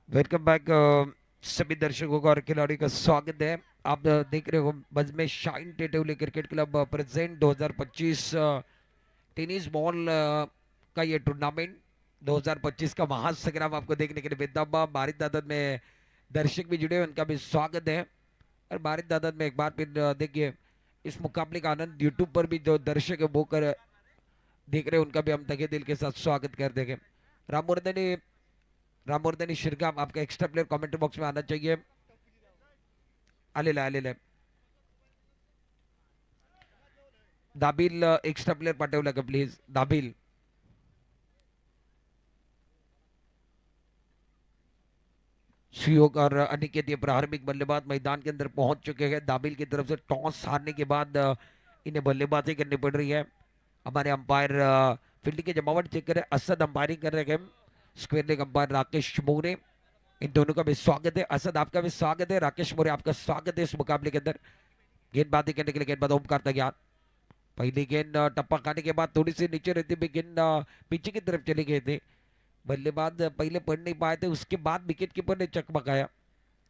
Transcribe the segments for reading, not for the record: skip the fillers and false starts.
Welcome back सभी दर्शकों का और खिलाड़ियों का स्वागत है। आप देख रहे हो बज में शाइन टेटुले cricket club present 2025 tennis ball का ये टूर्नामेंट 2025 का महासंग्राम आपको देखने के लिए बेतबा भारत दादत में दर्शक भी जुड़े हैं, उनका भी स्वागत है। और भारत दादत में एक बार फिर देखिए इस मुकाबले का आनंद यूट्यूब पर भी जो दर्शक है वो कर देख रहे हैं, उनका भी हम तहे दिल के साथ स्वागत कर देंगे। रामवर्धनी रामवर्धनी शिरगाम आपका एक्स्ट्रा प्लेयर कमेंट बॉक्स में आना चाहिए। आलेला दाबिल एक्स्ट्रा प्लेयर पाठवलं का प्लीज दाबिल। सुयोग और अनिकेत ये प्रारंभिक बल्लेबाज मैदान के अंदर पहुंच चुके हैं। दाबिल की तरफ से टॉस हारने के बाद इन्हें बल्लेबाजी करनी पड़ रही है। हमारे अंपायर फील्डिंग के जमावट चेक कर रहे हैं, असद अंपायरिंग कर रहे हैं, स्क्वायर लेग अंपायर राकेश मोरे। इन दोनों का भी स्वागत है। असद आपका भी स्वागत है, राकेश मोरे आपका स्वागत है इस मुकाबले के अंदर। गेंदबाजी करने के लिए गेंदबाज ओमकार तैयार। पहली गेंद टप्पा खाने के बाद थोड़ी सी नीचे रहती हुई गेंद पीछे की तरफ चले गए थे। बल्लेबाज पहले पढ़ नहीं पाए थे, उसके बाद विकेट कीपर ने चकमकाया।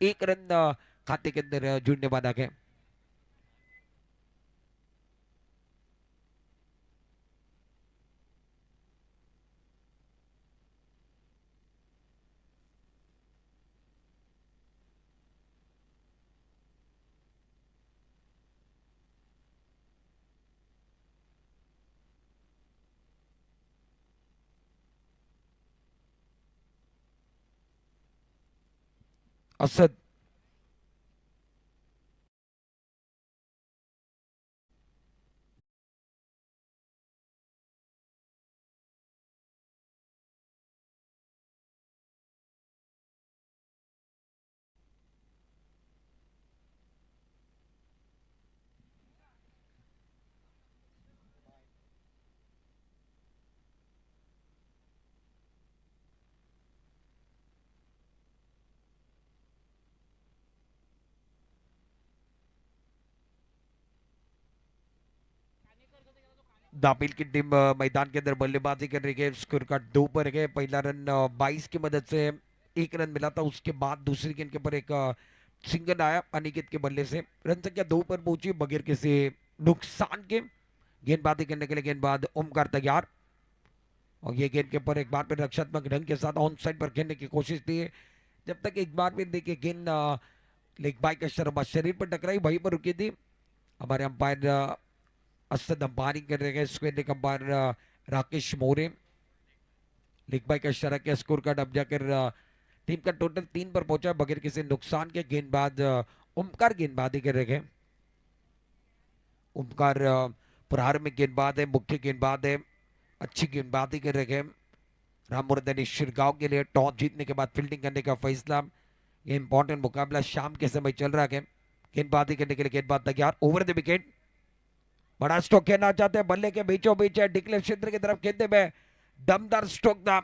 एक रन खाते के अंदर जुड़ने वाला है। असद दाबिल की टीम मैदान के अंदर बल्लेबाजी कर रही है। स्कोर का 2 पर है। पहला रन 22 की मदद से एक रन मिला था, उसके बाद दूसरी गेंद के ऊपर एक सिंगल आया अनिकेत के बल्ले से। रन संख्या 2 पर पहुंची बगैर किसी नुकसान के। गेंदबाजी करने के लिए गेंदबाज ओमकार तैयार। और ये गेंद के ऊपर एक बार फिर रक्षात्मक ढंग के साथ ऑन साइड पर खेलने की कोशिश थी। जब तक एक बार फिर देखिए गेंद लेग बाई का शर्मा शरीर पर टकराई, वहीं पर रुकी थी। हमारे अंपायर असद अंपायरिंग कर रहे हैं, स्क्वेयर लेग अंपायर राकेश मोरे। लेग बाई का इशारा किया। स्कोर कार्ड अब जाकर टीम का टोटल 3 पर पहुंचा बगैर किसी नुकसान के। गेंदबाज ओमकार गेंदबाजी कर रहे हैं। ओमकार प्रारंभिक गेंदबाज है, मुख्य गेंदबाज है, अच्छी गेंदबाजी कर रहे हैं। रामवर्धनी शिरगांव के लिए टॉस जीतने के बाद फील्डिंग करने का फैसला। ये इंपॉर्टेंट मुकाबला शाम के समय चल रहा है। गेंदबाजी करने के लिए गेंदबाज तैयार। ओवर द विकेट बड़ा स्ट्रोक खेलना चाहते हैं, बल्ले के बीचों बीच है, डिक्लेयर क्षेत्र की तरफ खेलते हुए दमदार स्ट्रोक था,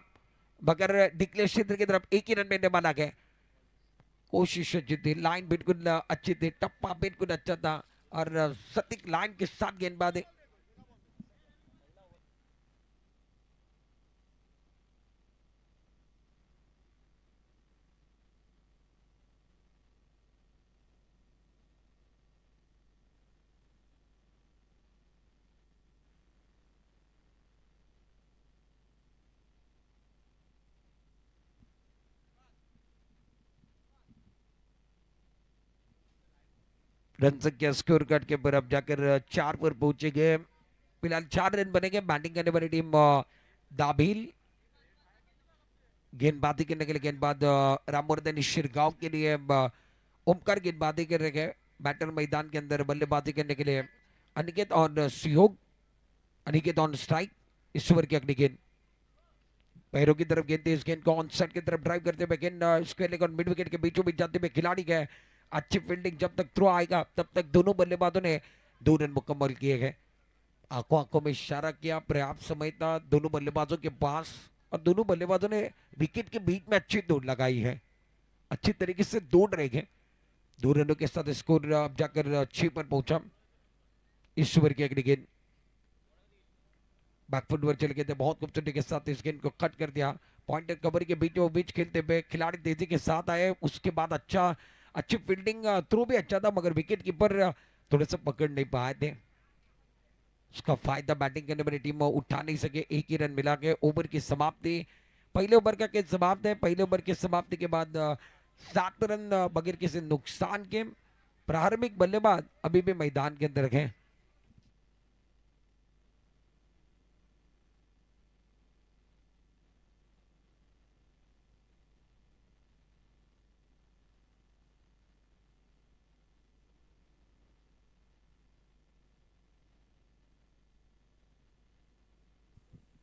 मगर डिक्लेयर क्षेत्र की तरफ एक ही रन में माना गया। कोशिश अच्छी थी, लाइन बिल्कुल अच्छी थी, टप्पा बिल्कुल अच्छा था और सटीक लाइन के साथ गेंदबाजी। रन संख्या स्कोर कार्ड के ऊपर अब जाकर 4 पर पहुंचेंगे। फिलहाल 4 रन बनेंगे। बैटिंग करने वाली टीम दाभील। गेंदबाजी करने के लिए गेंदबाज रामवर्धन शिरगांव के लिए ओमकार गेंदबाजी कर रहे हैं। बैटर मैदान के अंदर बल्लेबाजी करने के लिए अनिकेत और सुयोग। Aniket on strike. इस ओवर की अगली गेंद पैरों की तरफ गेंद थी, इस गेंद को ऑन साइड की तरफ ड्राइव करते हुए गेंद स्क्वायर लेग और मिड विकेट के बीचों बीच जाते हुए खिलाड़ी गए। अच्छी फील्डिंग, जब तक थ्रो आएगा तब तक दोनों बल्लेबाजों ने 2 रन मुकम्मल किए गए। आंखों आंखों में इशारा किया, पर्याप्त समय था दोनों बल्लेबाजों के पास और दोनों बल्लेबाजों ने विकेट के बीच में अच्छी दौड़ लगाई है, अच्छी तरीके से दौड़ रहे हैं। 2 रनों के साथ स्कोर अब जाकर 6 पर पहुंचा। इस ओवर की अगली गेंद बैकफुट पर चले गए थे, बहुत खूबसूरती के साथ इस गेंद को कट कर दिया। पॉइंट कवर के बीचों बीच खेलते हुए खिलाड़ी तेजी के साथ आए, उसके बाद अच्छी फील्डिंग, थ्रो भी अच्छा था मगर विकेट कीपर थोड़ा सा पकड़ नहीं पाए थे। उसका फायदा बैटिंग करने वाली टीम उठा नहीं सके। एक ही रन मिला के ओवर की समाप्ति, पहले ओवर का खेल समाप्त है। पहले ओवर की समाप्ति के बाद 7 रन बगैर किसी नुकसान के प्रारंभिक बल्लेबाज अभी भी मैदान के अंदर है।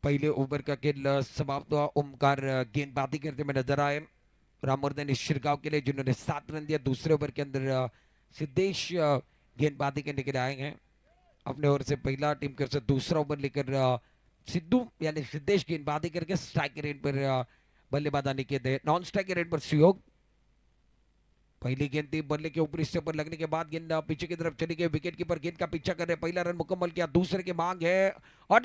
पहले ओवर का खेल समाप्त हुआ। ओमकार गेंदबाजी करते हुए नजर आए रामवर्धन शिरगांव के लिए, जिन्होंने 7 रन दिया। दूसरे ओवर के अंदर सिद्धेश गेंदबाजी करने के लिए आए हैं अपने ओर से। पहला टीम की ओर से दूसरा ओवर लेकर सिद्धू यानी सिद्धेश गेंदबाजी करके स्ट्राइक रेट पर बल्लेबाज आने के थे। नॉन स्ट्राइक रेट पर सुयोग। पहली गेंद थी बल्ले के ऊपर, इससे ऊपर लगने के बाद गेंद पीछे की तरफ चली गई। विकेट कीपर गेंद का पीछा कर रहे। पहला रन मुकम्मल किया, दूसरे की मांग है और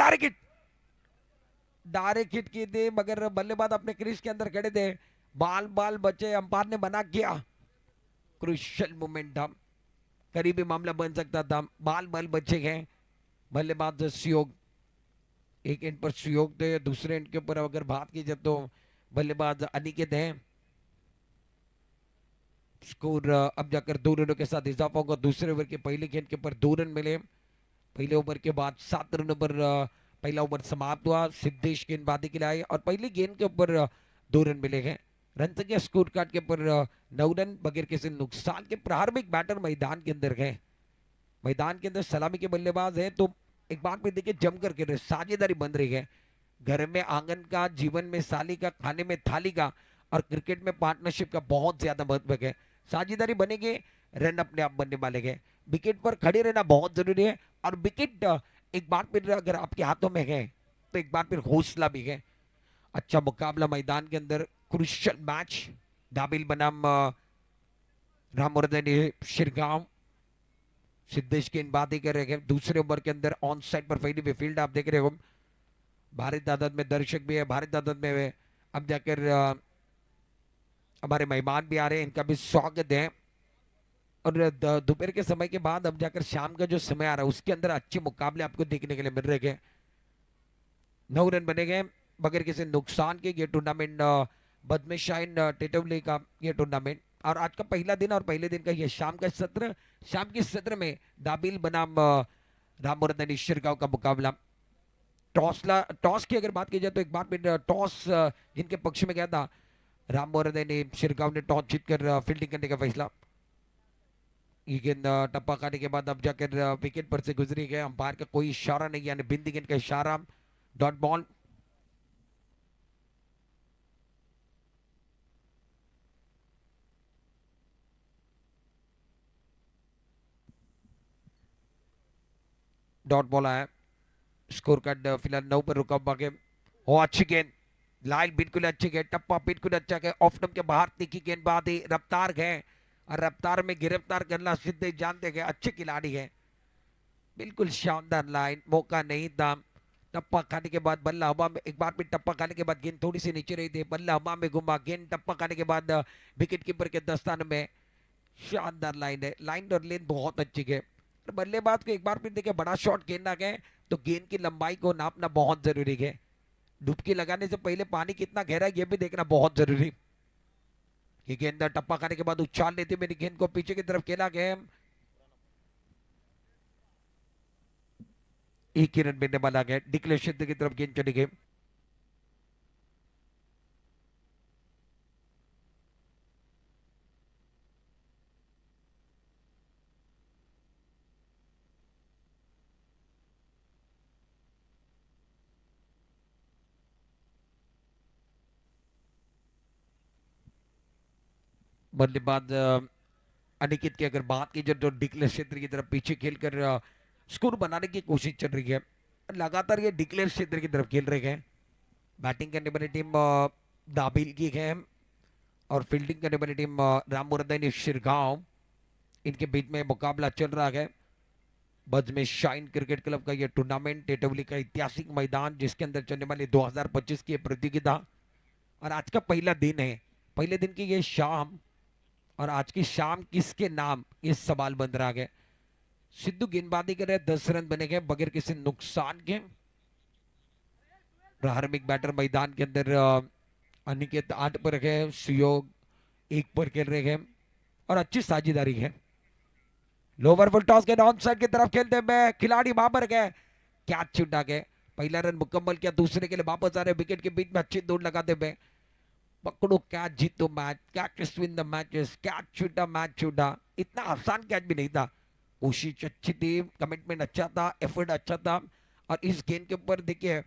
डायरेक्ट हिट की थी मगर बल्लेबाज अपने क्रीज के अंदर खड़े थे। बाल बाल बचे, अंपायर ने मना किया। क्रुशियल मोमेंट था, करीबी मामला बन सकता था। बाल बाल बचे गए। बल्लेबाज सुयोग, एक एंड पर सुयोग थे, दूसरे एंड के ऊपर अगर बात की जाए तो बल्लेबाज अनिकेत है। स्कोर अब जाकर 2 रनों के साथ इजाफा होगा। दूसरे ओवर के पहले गेंद के ऊपर 2 रन मिले। पहले ओवर के बाद 7 रनों पर पहला ओवर समाप्त हुआ। सिद्धेश गेंदबाजी के लिए आए और पहली गेंद के ऊपर 2 रन मिले हैं। रन संख्या स्कोर कार्ड के ऊपर 9 रन बगैर किसी नुकसान के। प्रारंभिक बैटर मैदान के अंदर गए। मैदान के अंदर सलामी के बल्लेबाज हैं तो एक बार भी देखिए जम कर के साझेदारी बन रही है। घर में आंगन का, जीवन में साली का, खाने में थाली का और क्रिकेट में पार्टनरशिप का बहुत ज्यादा महत्व है। साझेदारी बनेगी, रन अपने आप बनने वाले हैं। विकेट पर खड़े रहना बहुत जरूरी है और विकेट एक बार फिर अगर आपके हाथों में है तो एक बार फिर हौसला भी है। अच्छा मुकाबला मैदान के अंदर, क्रुशियल मैच। दाबिल बनाम रामवर्धन शिरगांव। सिद्धेश गेंदबाजी कर रहे हैं। दूसरे ओवर के अंदर ऑन साइड पर फैली हुई फील्ड आप देख रहे हो। भारी तादाद में दर्शक भी है, भारी तादाद में अब जाकर हमारे मेहमान भी आ रहे हैं, इनका भी स्वागत है। और दोपहर के समय के बाद अब जाकर शाम का जो समय आ रहा है उसके अंदर अच्छे मुकाबले आपको देखने के लिए मिल रहे हैं। 9 रन बने गए बगैर किसी नुकसान के। ये टूर्नामेंट बदमेशाइन टेटवली का ये टूर्नामेंट, और आज का पहला दिन और पहले दिन का ये शाम का सत्र। शाम के सत्र में दाबिल बनाम रामवर्धन शिरगांव का मुकाबला। टॉस की अगर बात की जाए तो एक बार फिर टॉस जिनके पक्ष में गया था रामवर्धन शिरगांव ने टॉस जीतकर फील्डिंग करने का फैसला। ये गेंद टप्पा खाने के बाद अब जाकर विकेट पर से गुजरी गया। अंपायर का कोई इशारा नहीं, यानी बिंदी गेंद का इशारा। Dot ball. डॉट बॉल आया। स्कोर कार्ड फिलहाल 9 पर रुका हुआ है। ओ अच्छी गेंद, लाइन बिल्कुल अच्छी गेंद, टप्पा बिल्कुल अच्छा है। ऑफ स्टंप के बाहर तीखी गेंदबाजी, रफ्तार है और रफ्तार में गिरफ्तार करना सिद्धे जानते हैं, अच्छे खिलाड़ी है। बिल्कुल शानदार लाइन, मौका नहीं था। टप्पा खाने के बाद बल्ला हवा में, एक बार भी टप्पा खाने के बाद गेंद थोड़ी सी नीचे रही थी, बल्ला हवा में घुमा, गेंद टप्पा खाने के बाद विकेट कीपर के दस्ताने में। शानदार लाइन है, लाइन और लेन बहुत अच्छी है। बल्लेबाज को एक बार फिर देखे बड़ा शॉट खेलना है तो गेंद की लंबाई को नापना बहुत जरूरी है। डुबकी लगाने से पहले पानी कितना गहरा है ये भी देखना बहुत जरूरी। ये गेंद टप्पा खाने के बाद उछाल लेते मेरी गेंद को पीछे की तरफ खेला गया। एक ही रन मिलने वाला गया। डिक्लेयर क्षेत्र की तरफ गेंद चली गई। बल्लेबाज अनिकेत की अगर बात की जाए तो डिक्लेयर क्षेत्र की तरफ पीछे खेलकर स्कोर बनाने की कोशिश चल रही है। लगातार ये डिक्लेयर क्षेत्र की तरफ खेल रहे हैं। बैटिंग करने वाली टीम दाबिल की है और फील्डिंग करने वाली टीम रामवर्धन शिरगांव। इनके बीच में मुकाबला चल रहा है। बज में शाइन क्रिकेट क्लब का यह टूर्नामेंट टेटवली का ऐतिहासिक मैदान जिसके अंदर चलने वाली 2025 की प्रतियोगिता और आज का पहला दिन है, पहले दिन की ये शाम, और आज की शाम किसके नाम, ये सवाल बन रहा है। सिद्धू गेंदबाजी कर रहे, 10 रन बने गए बगैर किसी नुकसान के। प्रारंभिक बैटर मैदान के अंदर अनिकेत 8 पर है, सुयोग 1 पर खेल रहे हैं और अच्छी साझेदारी है। लोअर फुल टॉस के डाउन साइड की तरफ खेलते हुए खिलाड़ी वहां पर गए, कैच छुटा गए। पहला रन मुकम्मल किया, दूसरे के लिए वापस आ रहे, विकेट के बीच में अच्छी दौड़ लगाते हुए। पकड़ो कैच, जीतो match, catch win the matches, catch छूटा मैच छूटा। इतना आसान कैच भी नहीं था। कोशिश अच्छी थी, कमिटमेंट अच्छा था, एफर्ट अच्छा था। और इस गेंद के ऊपर देखिए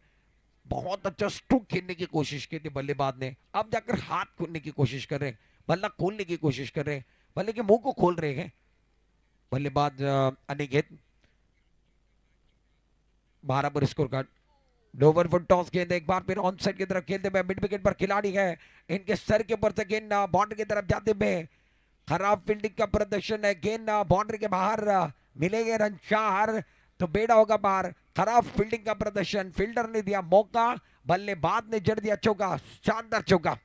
बहुत अच्छा स्ट्रोक खेलने की कोशिश की थी बल्लेबाज ने। अब जाकर हाथ खोलने की कोशिश कर रहे हैं, बल्ला खोलने की कोशिश कर रहे हैं, बल्ले के मुंह को खोल रहे हैं बल्लेबाज अनिकेत। 12 पर score card. Lower foot toss गेंद एक बार फिर ऑन साइड की तरफ खेलते हुए, मिड विकेट पर खिलाड़ी है, इनके सर के ऊपर से गेंद बाउंड्री की तरफ जाते हुए। खराब फील्डिंग का प्रदर्शन है, गेंद बाउंड्री के बाहर मिलेंगे रन 4 तो बेड़ा होगा बाहर। खराब फील्डिंग का प्रदर्शन, फील्डर ने दिया मौका, बल्लेबाज ने जड़ दिया चौका, शानदार चौका।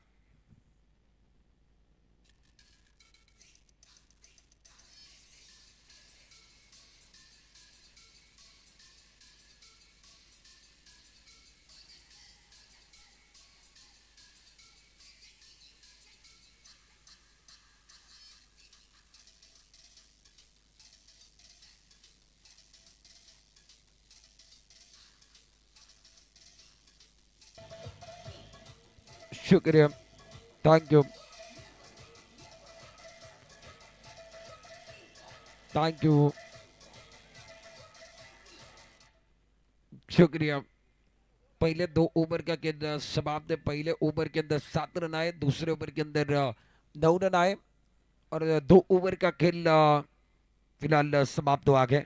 शुक्रिया, थैंक यू, थैंक यू, शुक्रिया। पहले 2 ओवर का गेंद समाप्त है। पहले ओवर के अंदर 7 रन आए, दूसरे ओवर के अंदर 9 रन आए और 2 ओवर का खेल फिलहाल समाप्त हुआ है।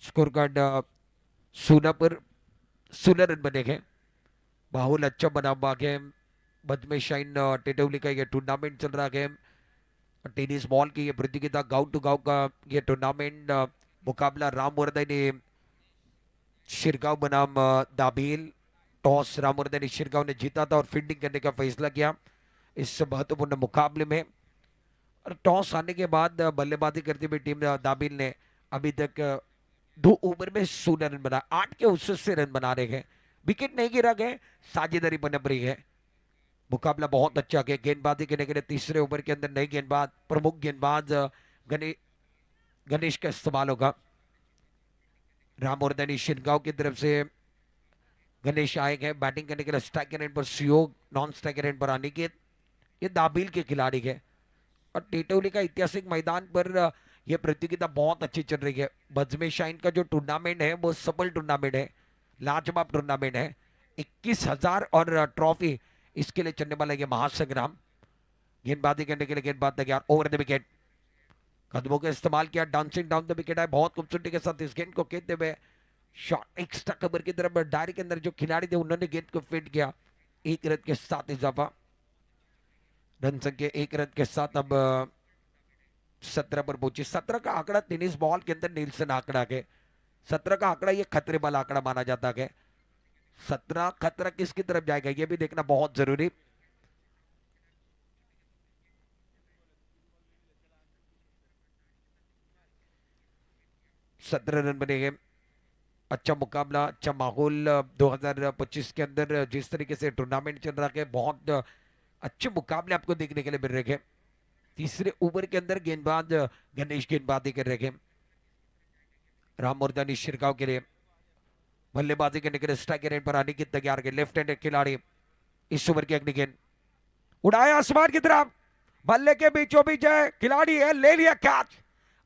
स्कोर कार्ड 16 रन बने हैं। माहौल अच्छा बना हुआ है। मध में शाइन टेटौली का ये टूर्नामेंट चल रहा है। टेनिस बॉल की ये प्रतियोगिता, गांव टू गांव का ये टूर्नामेंट मुकाबला रामवर्धन शिरगांव बनाम दाभील। टॉस रामवर्धन शिरगांव ने जीता था और फील्डिंग करने का फैसला किया इस महत्वपूर्ण मुकाबले में। और टॉस आने के बाद बल्लेबाजी करती हुई टीम दाबिल ने अभी तक 2 ओवर में 16 रन बना, 8 के उससे रन बना रहे हैं। विकेट नहीं गिरा गए, साझेदारी बनप रही है। मुकाबला बहुत अच्छा गया। गेंदबाजी करने के लिए तीसरे ओवर के अंदर नई गेंदबाज, प्रमुख गेंदबाज गणे, गणेश का इस्तेमाल होगा। रामवर्धनी शिनगांव की तरफ से गणेश आए हैं बैटिंग करने के लिए। स्ट्राइकर एंड पर सुयोग, नॉन स्ट्राइकर एंड पर अनिकेत। ये दाबिल के खिलाड़ी है और टेटौली का ऐतिहासिक मैदान पर यह प्रतियोगिता बहुत अच्छी चल रही है। बजमे शाइन का जो टूर्नामेंट है वो सफल टूर्नामेंट है, लाजवाब टूर्नामेंट है। 21,000 और ट्रॉफी इसके लिए चलने वाला ये महासंग्राम। गेंदबाजी करने के लिए गेंदबाज तैयार, ओवर द विकेट, कदमों का इस्तेमाल किया, डांसिंग डाउन द विकेट है। बहुत खूबसूरती के साथ इस गेंद को खेलते हुए शॉट एक्स्ट्रा कवर की तरफ डायरी के अंदर जो खिलाड़ी थे उन्होंने गेंद को फिट किया। 1 रन के साथ इजाफा, रन संख्या 1 रन के साथ अब 17 पर पहुंची। 17 का आंकड़ा टेनिस बॉल के अंदर नीलसन आंकड़ा है। 17 का आंकड़ा ये खतरे वाला आंकड़ा माना जाता है। 17 खतरा किसकी तरफ जाएगा ये भी देखना बहुत जरूरी। सत्रह रन बनेंगे। अच्छा मुकाबला, अच्छा माहौल 2025 के अंदर जिस तरीके से टूर्नामेंट चल रहा है, बहुत अच्छे मुकाबले आपको देखने के लिए मिल रहे हैं। तीसरे ओवर के अंदर गेंदबाज गणेश गेंदबाजी कर रहे हैं रामवर्धनी शिरगांव के लिए। बल्लेबाजी करने के लिए स्ट्राइकर एंड पर आने की तैयार के लेफ्ट हैंडेड खिलाड़ी। इस ओवर की अगली गेंद उड़ाया आसमान की तरफ, बल्ले के बीचों बीच है, खिलाड़ी है, ले लिया कैच।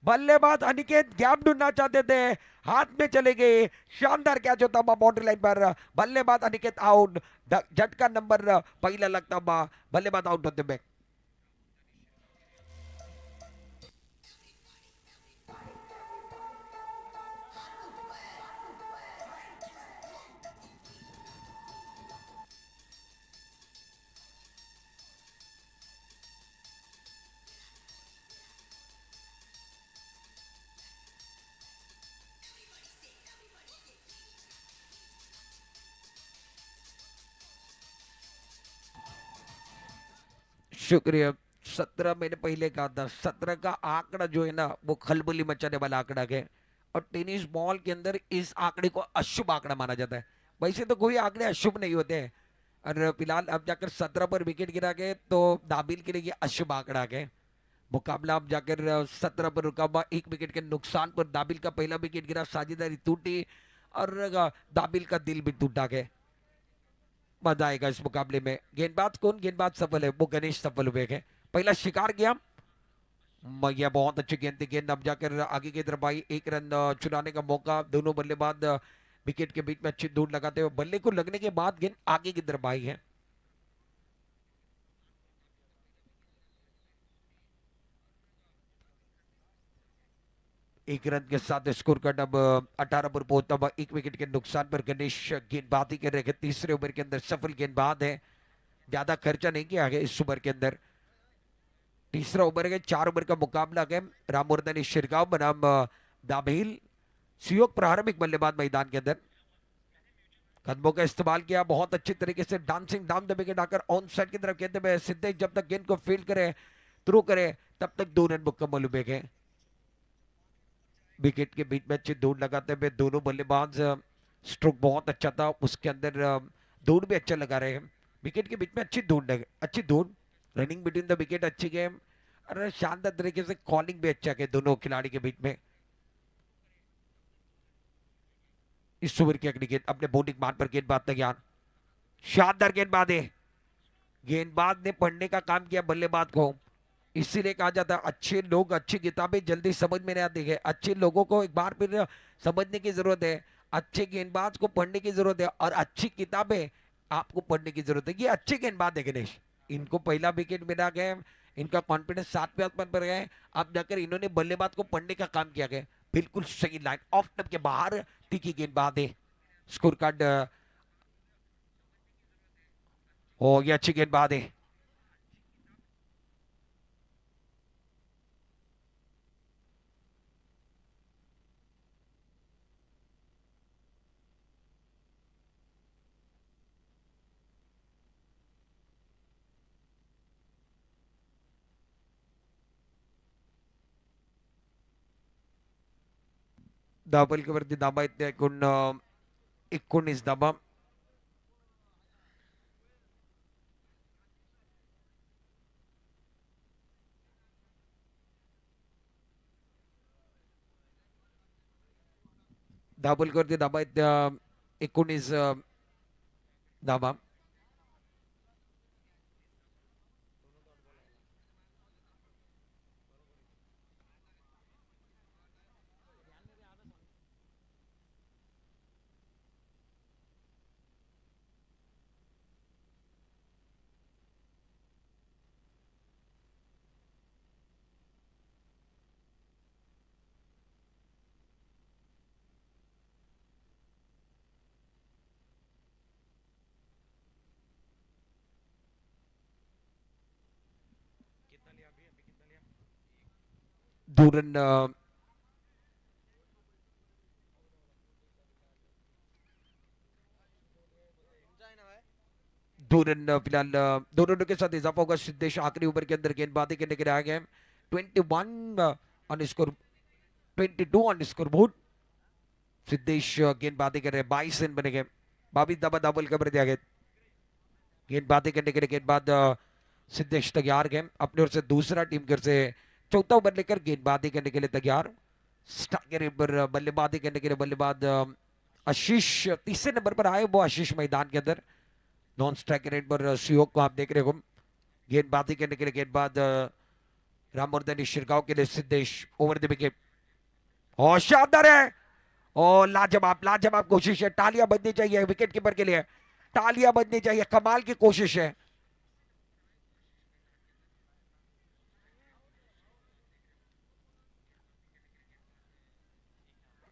बल्लेबाज अनिकेत गैप ढूंढना चाहते थे, हाथ में चले गए, शानदार कैच होता हुआ बाउंड्री लाइन पर। बल्लेबाज अनिकेत आउट, झटका नंबर पहला लगता हुआ बल्लेबाज आउट होते हुए। शुक्रिया। 17 मैंने पहले कहा था, 17 का आंकड़ा जो है ना वो खलबली मचाने वाला आंकड़ा है। और टेनिस बॉल के अंदर इस आंकड़े को अशुभ आंकड़ा माना जाता है। वैसे तो कोई आंकड़े अशुभ नहीं होते हैं। और फिलहाल अब जाकर 17 पर विकेट गिरा गए तो दाबिल के लिए ये अशुभ आंकड़ा है। मुकाबला अब जाकर 17 पर रुका हुआ, 1 विकेट के नुकसान पर दाबिल का पहला विकेट गिरा, साझेदारी टूटी और दाबिल का दिल भी टूटा गया। मजा आएगा इस मुकाबले में। गेंदबाज कौन? गेंदबाज सफल है वो गणेश सफल हुए हैं। पहला शिकार किया, यह बहुत अच्छी गेंद थी। गेंद अब जाकर आगे की तरफ आई, 1 रन चुराने का मौका। दोनों बल्लेबाज विकेट के बीच में अच्छी दूर लगाते हुए बल्ले को लगने के बाद गेंद आगे की तरफ आई है। 1 रन के साथ स्कोर कार्ड अब 18 पर पहुंचता हुआ, 1 विकेट के नुकसान पर गणेश गेंदबाजी कर रहे हैं। तीसरे ओवर के अंदर सफल गेंदबाज है, ज्यादा खर्चा नहीं किया है इस ओवर के अंदर। तीसरा ओवर है, 4 ओवर का मुकाबला है। रामवर्धन शिरगांव बनाम दाभेल सियोग प्रारंभिक बल्लेबाज मैदान के अंदर। कदमों का इस्तेमाल किया बहुत अच्छी तरीके से, डांसिंग डाउन द विकेट आकर ऑन साइड की तरफ खेलते हुए सिद्धेश जब तक गेंद को फील्ड करे, थ्रो करे, तब तक 2 रन मुकम्मल हुए हैं। विकेट के बीच में अच्छी दौड़ लगाते हुए दोनों बल्लेबाज, स्ट्रोक बहुत अच्छा था, उसके अंदर दौड़ भी अच्छा लगा रहे हैं। विकेट के बीच में अच्छी दौड़, रनिंग बिटवीन द विकेट अच्छी गेम और शानदार तरीके से कॉलिंग भी अच्छा है दोनों खिलाड़ी के बीच में। इस ओवर की अगली गेंद अपने बॉलिंग मान पर गेंदबाज तैयार, शानदार गेंदबाज है। गेंदबाज ने पढ़ने का काम किया बल्लेबाज को। इसीलिए कहा जाता है अच्छे लोग अच्छी किताबें जल्दी समझ में नहीं आती है। अच्छे लोगों को एक बार फिर समझने की जरूरत है, अच्छे गेंदबाज को पढ़ने की जरूरत है और अच्छी किताबें आपको पढ़ने की जरूरत है। ये अच्छे गेंदबाज है गणेश, इनको पहला विकेट मिला गया, इनका कॉन्फिडेंस 7वें आसमान पर गए। अब जाकर इन्होंने बल्लेबाज को पढ़ने का काम किया गया। बिल्कुल सही लाइन ऑफ टप के बाहर तीखी गेंदबाज है। स्कोर कार्ड हो ये अच्छी गेंदबाज है। धावपलीवरती धाबा येते एकूण 19 धाबा। धावपलीवरती धाबा येते 19 धाबा। दूरन 2 रन फिलहाल 2 रनों के साथ इजाफा होगा। सिद्धेश आखिरी ओवर के अंदर गेंदबाजी करने के लिए आ गए। 21 on score, 22 on score board. Siddhesh गेंदबाजी कर रहे हैं, 22 रन बने गए। 22 दबा डबल कवर दिया गया। गेंदबाजी करने के लिए गेंदबाज सिद्धेश तैयार गए अपनी ओर से। दूसरा टीम घर से चौथा ओवर लेकर गेंदबाजी करने के लिए तैयार। स्ट्राइकर पर बल्लेबाजी करने के लिए बल्लेबाज आशीष तीसरे नंबर पर आए, वो आशीष मैदान के अंदर। नॉन स्ट्राइकर रेट पर सहयोग को आप देख रहे हो। गेंदबाजी करने के लिए गेंदबाज रामवर्धन शिरगांव के लिए सिद्धेश ओवर द विकेट। और शानदार है और लाजवाब लाजवाब कोशिश है। तालियां बजनी चाहिए विकेट कीपर के लिए, तालियां बजनी चाहिए, कमाल की कोशिश है।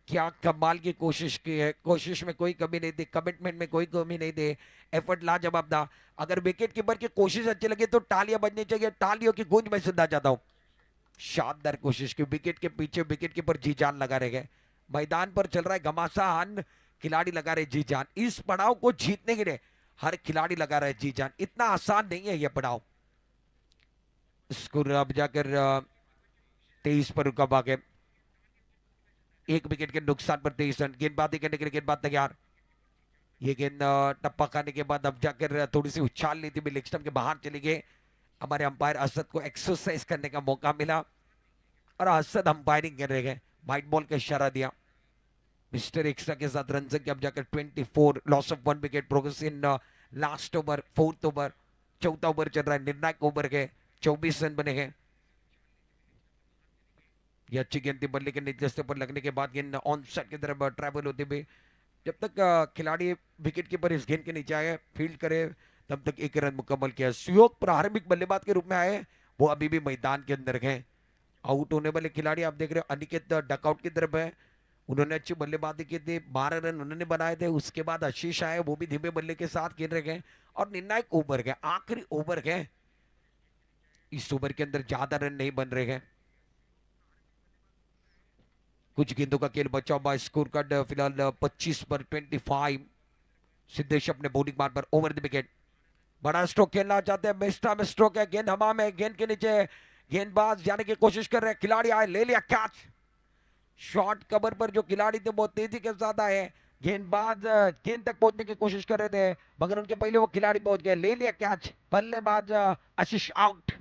क्या कमाल की कोशिश की है, कोशिश में कोई कमी नहीं दी, कमिटमेंट में कोई कमी नहीं दी, एफर्ट लाजवाब था। अगर विकेट कीपर की कोशिश अच्छी लगी तो तालियां बजनी चाहिए, तालियों की गूंज मैं सुनना चाहता हूं। शानदार कोशिश की, विकेट के पीछे विकेट कीपर जी जान लगा रहे गए। मैदान पर चल रहा है घमासान, खिलाड़ी लगा रहे जी जान। इस पड़ाव को जीतने के लिए हर खिलाड़ी लगा रहा है जी जान। इतना आसान नहीं है यह पड़ाव। स्कोर अब जाकर 23 पर रुका भागे। एक विकेट के नुकसान पर 23 रन। गेंदबाजी करने के लिए गेंदबाज तैयार। ये गेंद टप्पा खाने के बाद अब जाकर थोड़ी सी उछाल ली थी, लेग स्टंप के बाहर चली गई। हमारे अंपायर असद को एक्सरसाइज करने का मौका मिला और असद अंपायरिंग कर रहे गए, व्हाइट बॉल का इशारा दिया। मिस्टर एक्स्ट्रा के साथ रन संख्या अब जाकर 24, loss of 1 wicket, progress in last over, fourth over, चौथा ओवर चल रहा है, निर्णायक ओवर के 24 रन बने हैं। ये अच्छी गेंद थी, बल्ले के नीचे पर लगने के बाद गेंद ऑन साइड की तरफ ट्रैवल होते हुए, जब तक खिलाड़ी विकेट कीपर इस गेंद के नीचे आए फील्ड करे तब तक एक रन मुकम्मल किया। सुयोग प्रारंभिक बल्लेबाज के रूप में आए, वो अभी भी मैदान के अंदर गए। आउट होने वाले खिलाड़ी आप देख रहे हो, अनिकेत डकआउट की तरफ है। उन्होंने अच्छी बल्लेबाजी की थी, 12 रन उन्होंने बनाए थे। उसके बाद आशीष आए, वो भी धीमे बल्ले के साथ खेल रहे गए और निर्णायक ओवर गए, आखिरी ओवर गए। इस ओवर के अंदर ज्यादा रन नहीं बन रहे हैं। कुछ गेंदों का खेल बचा हुआ, स्कोर कार्ड फिलहाल 25 पर 25। सिद्धेश अपने बॉलिंग मार पर ओवर द विकेट, बड़ा स्ट्रोक खेलना चाहते हैं, मिस्टा में स्ट्रोक है, गेंद हवा में, गेंद के नीचे गेंदबाज जाने की कोशिश कर रहे हैं, खिलाड़ी आए, ले लिया कैच। शॉर्ट कवर पर जो खिलाड़ी थे बहुत तेजी के साथ आए, गेंदबाज गेंद तक पहुंचने की कोशिश कर रहे थे मगर उनके पहले वो खिलाड़ी पहुंच गए, ले लिया कैच। बल्लेबाज आशीष आउट।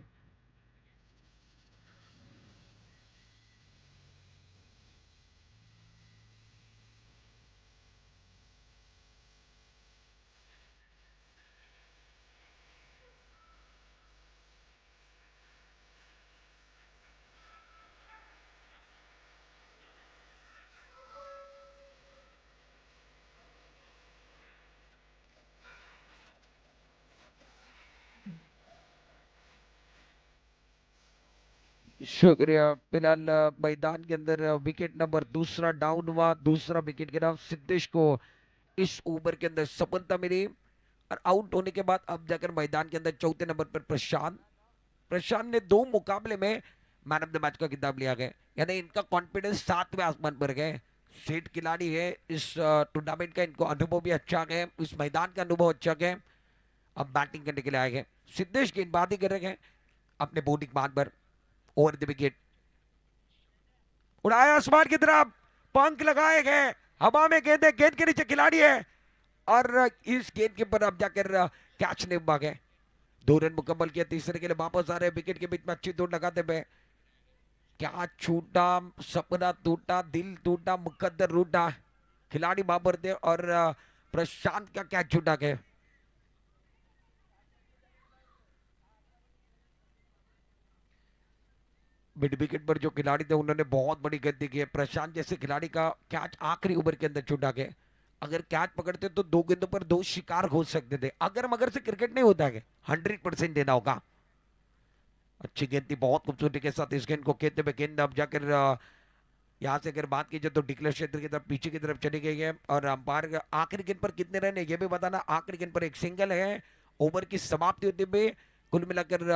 शुक्रिया। फिलहाल मैदान के अंदर विकेट नंबर दूसरा डाउन हुआ, दूसरा विकेट गिरा। सिद्धेश को इस ओवर के अंदर सफलता मिली और आउट होने के बाद अब जाकर मैदान के अंदर चौथे नंबर पर प्रशांत। प्रशांत ने 2 मुकाबले में मैन ऑफ द मैच का खिताब लिया गया, यानी इनका कॉन्फिडेंस 7वें आसमान पर गए। सेठ खिलाड़ी है, इस टूर्नामेंट का इनको अनुभव भी अच्छा गया, इस मैदान का अनुभव अच्छा गया। अब बैटिंग करने के लिए आए गए। सिद्धेश गेंदबाजी कर रहे हैं अपने बॉलिंग मान पर, ओवर द विकेट, उड़ाया आसमान की तरफ, पंख लगाए गए, हवा में गेंद है, गेंद के नीचे खिलाड़ी है और इस गेंद के ऊपर अब जाकर कैच नहीं भागे। 2 रन मुकम्मल किया, तीसरे के लिए वापस आ रहे, विकेट के बीच में अच्छी दौड़ लगाते हुए। क्या छूटा, सपना टूटा, दिल टूटा, मुकद्दर रूठा, खिलाड़ी बाबर थे और प्रशांत का क्या छूटा गया। मिड विकेट पर जो खिलाड़ी थे उन्होंने बहुत बड़ी गलती की है। प्रशांत जैसे खिलाड़ी का कैच आखिरी ओवर के अंदर छूटा गया। अगर कैच पकड़ते तो 2 गेंदों पर 2 शिकार हो सकते थे। अगर मगर से क्रिकेट नहीं होता है, 100% देना होगा। अच्छी गेंद थी, बहुत खूबसूरती के साथ इस गेंद को खेलते हुए, गेंद अब जाकर यहाँ से अगर बात की जाए तो डिक्लेयर क्षेत्र की तरफ पीछे की तरफ चली गई है और अंपायर आखिरी गेंद पर कितने रन है ये भी बताना। आखिरी गेंद पर एक सिंगल है। ओवर की समाप्ति होते हुए कुल मिलाकर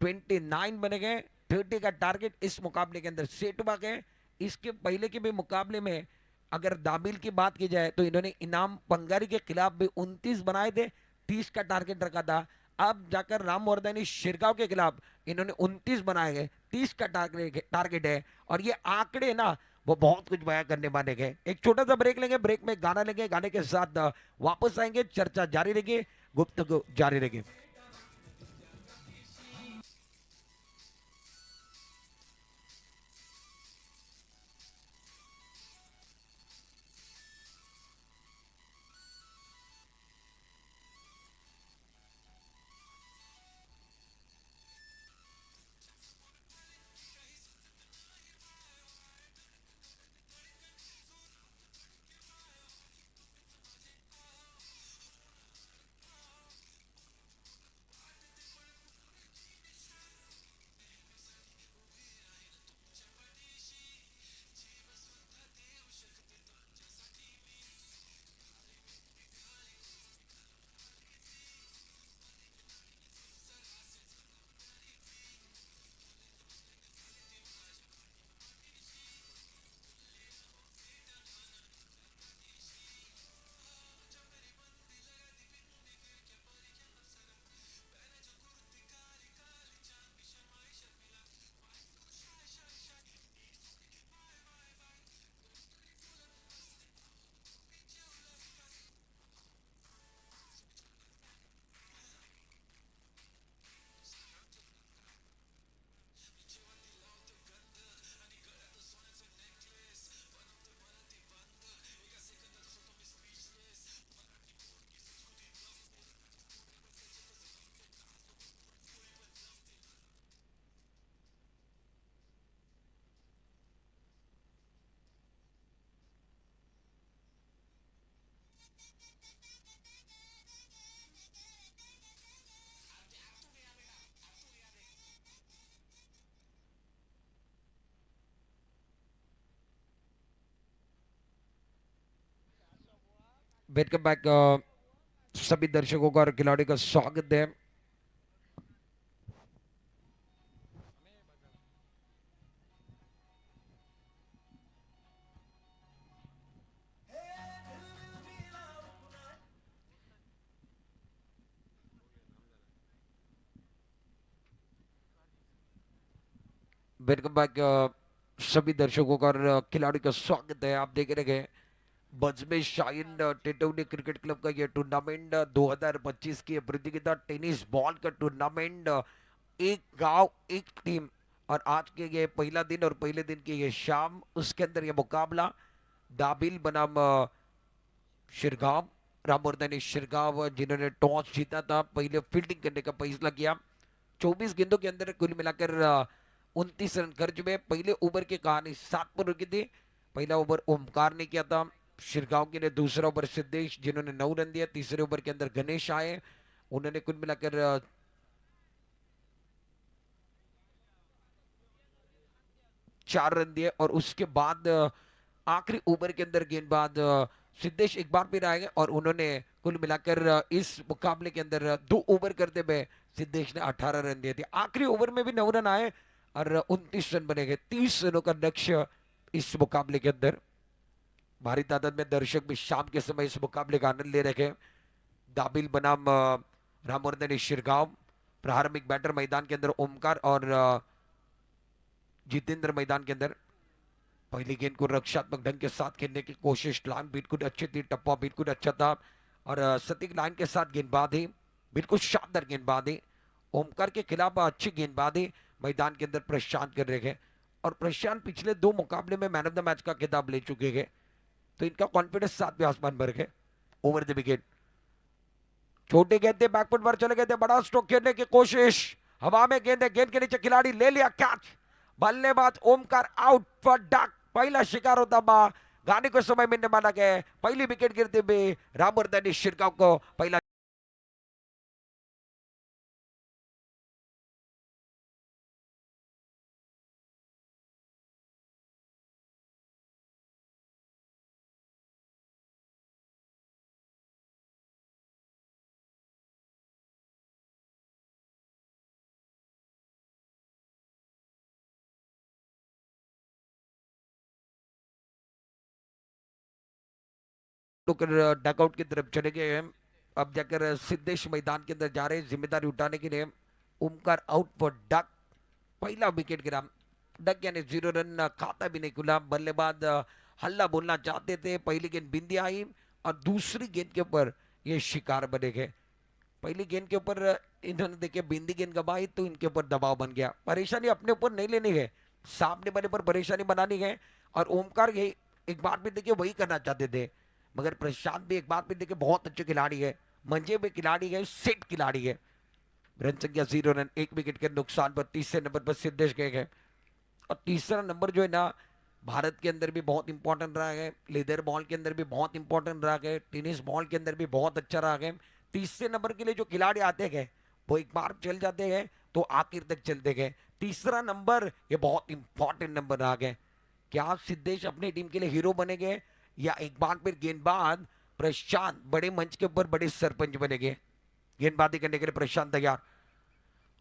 29 बने गए। 30 का टारगेट इस मुकाबले के अंदर सेट हुआ गया। इसके पहले के भी मुकाबले में अगर दाबिल की बात की जाए तो इन्होंने इनाम पंगारी के खिलाफ भी 29 बनाए थे, 30 का टारगेट रखा था। अब जाकर रामवर्धनी शिरगांव के खिलाफ इन्होंने 29 बनाए गए, 30 का टारगेट है और ये आंकड़े ना वो बहुत कुछ बयां करने वाले गए। एक छोटा सा ब्रेक लेंगे, ब्रेक में गाना लेंगे, गाने के साथ वापस आएंगे, चर्चा जारी रहेगी, गुफ्तगू जारी रहेगी। वेलकम बैक सभी दर्शकों का और खिलाड़ी का स्वागत है। वेलकम बैक सभी दर्शकों का और खिलाड़ी का स्वागत है। आप देख रहे हैं बजमे शाइन टेटौडी क्रिकेट क्लब का ये टूर्नामेंट 2025 की प्रतियोगिता टेनिस बॉल का टूर्नामेंट। एक गांव एक टीम, और आज के ये पहला दिन और पहले दिन की ये शाम, उसके अंदर ये मुकाबला दाबिल बनाम शिरगांव, रामवर्धनी शिरगांव, जिन्होंने टॉस जीता था, पहले फील्डिंग करने का फैसला किया। 24 गेंदों के अंदर कुल मिलाकर 29 रन खर्च में। पहले ओवर की कहानी 7 पर रुकी थी। पहला ओवर ओमकार ने किया था शिरगांव के लिए, दूसरा ओवर सिद्धेश जिन्होंने 9 रन दिया, तीसरे ओवर के अंदर गणेश आए, उन्होंने कुल मिलाकर 4 रन दिए। और उसके बाद आखिरी ओवर के अंदर गेंदबाज सिद्धेश एक बार फिर आए और उन्होंने कुल मिलाकर इस मुकाबले के अंदर 2 ओवर करते हुए सिद्धेश ने 18 रन दिए थे। आखिरी ओवर में भी 9 रन आए और 29 रन बने गए। 30 रनों का लक्ष्य इस मुकाबले के अंदर। भारी तादाद में दर्शक भी शाम के समय इस मुकाबले का आनंद ले रहे हैं। दाबिल बनाम रामवर्धनी शिरगांव। प्रारंभिक बैटर मैदान के अंदर ओमकार और जितेंद्र मैदान के अंदर। पहली गेंद को रक्षात्मक ढंग के साथ खेलने की कोशिश, लाइन बिल्कुल अच्छी थी, टप्पा बिल्कुल अच्छा था और सटीक लाइन के साथ गेंदबाजी, बिल्कुल शानदार गेंदबाजी। ओमकार के खिलाफ अच्छी गेंदबाजी मैदान के अंदर प्रशांत कर रहे हैं। और प्रशांत पिछले 2 मुकाबले में मैन ऑफ द मैच का खिताब ले चुके हैं, तो इनका कॉन्फिडेंस 7वें आसमान पर है। ओवर द विकेट, छोटे गेंद थे, बैकफुट पर चले गए थे, बड़ा स्ट्रोक खेलने की कोशिश, हवा में गेंद है, गेंद के नीचे खिलाड़ी ले लिया कैच। बल्लेबाज ओमकार आउट फॉर डक। पहला शिकार होता बा गाने को समय मिलने वाला है। पहली विकेट गिरते हुए रामवर्धनी शिरगांव को पहला डकआउट की तरफ चले गए हैं। अब जाकर सिद्धेश मैदान के अंदर जा रहे हैं जिम्मेदारी उठाने के लिए। Omkar out for duck. पहला विकेट गिरा, डक यानी 0 रन, खाता भी नहीं खुला। बल्लेबाज हल्ला बोलना चाहते थे। पहली गेंद बिंदी आई और दूसरी गेंद के ऊपर ये शिकार बने गए। पहली गेंद के ऊपर इन्होंने देखे बिंदी गेंद गवाई, तो इनके ऊपर दबाव बन गया। परेशानी अपने ऊपर नहीं लेनी है, सामने वाले पर परेशानी बनानी है। और ओमकार यही एक बार भी देखिए वही करना चाहते थे, मगर प्रशांत भी एक बार भी देखिए बहुत अच्छे खिलाड़ी है, मंजे में खिलाड़ी है, सेट खिलाड़ी है। रन संख्या 0 रन, 1 विकेट के नुकसान पर तीसरे नंबर पर सिद्धेश गए हैं। और तीसरा नंबर जो है ना, भारत के अंदर भी बहुत इंपॉर्टेंट रहा है, लेदर बॉल के अंदर भी बहुत इंपॉर्टेंट रहा है, टेनिस बॉल के अंदर भी बहुत अच्छा रहा है। तीसरे नंबर के लिए जो खिलाड़ी आते हैं वो एक बार चल जाते हैं तो आखिर तक चलते गए। तीसरा नंबर ये बहुत इंपॉर्टेंट नंबर रहा है। क्या सिद्धेश अपनी टीम के लिए हीरो बनेंगे, या एक बार फिर गेंदबाज प्रशांत बड़े मंच के ऊपर बड़े सरपंच बनेंगे? गेंदबाजी करने के लिए प्रशांत तैयार।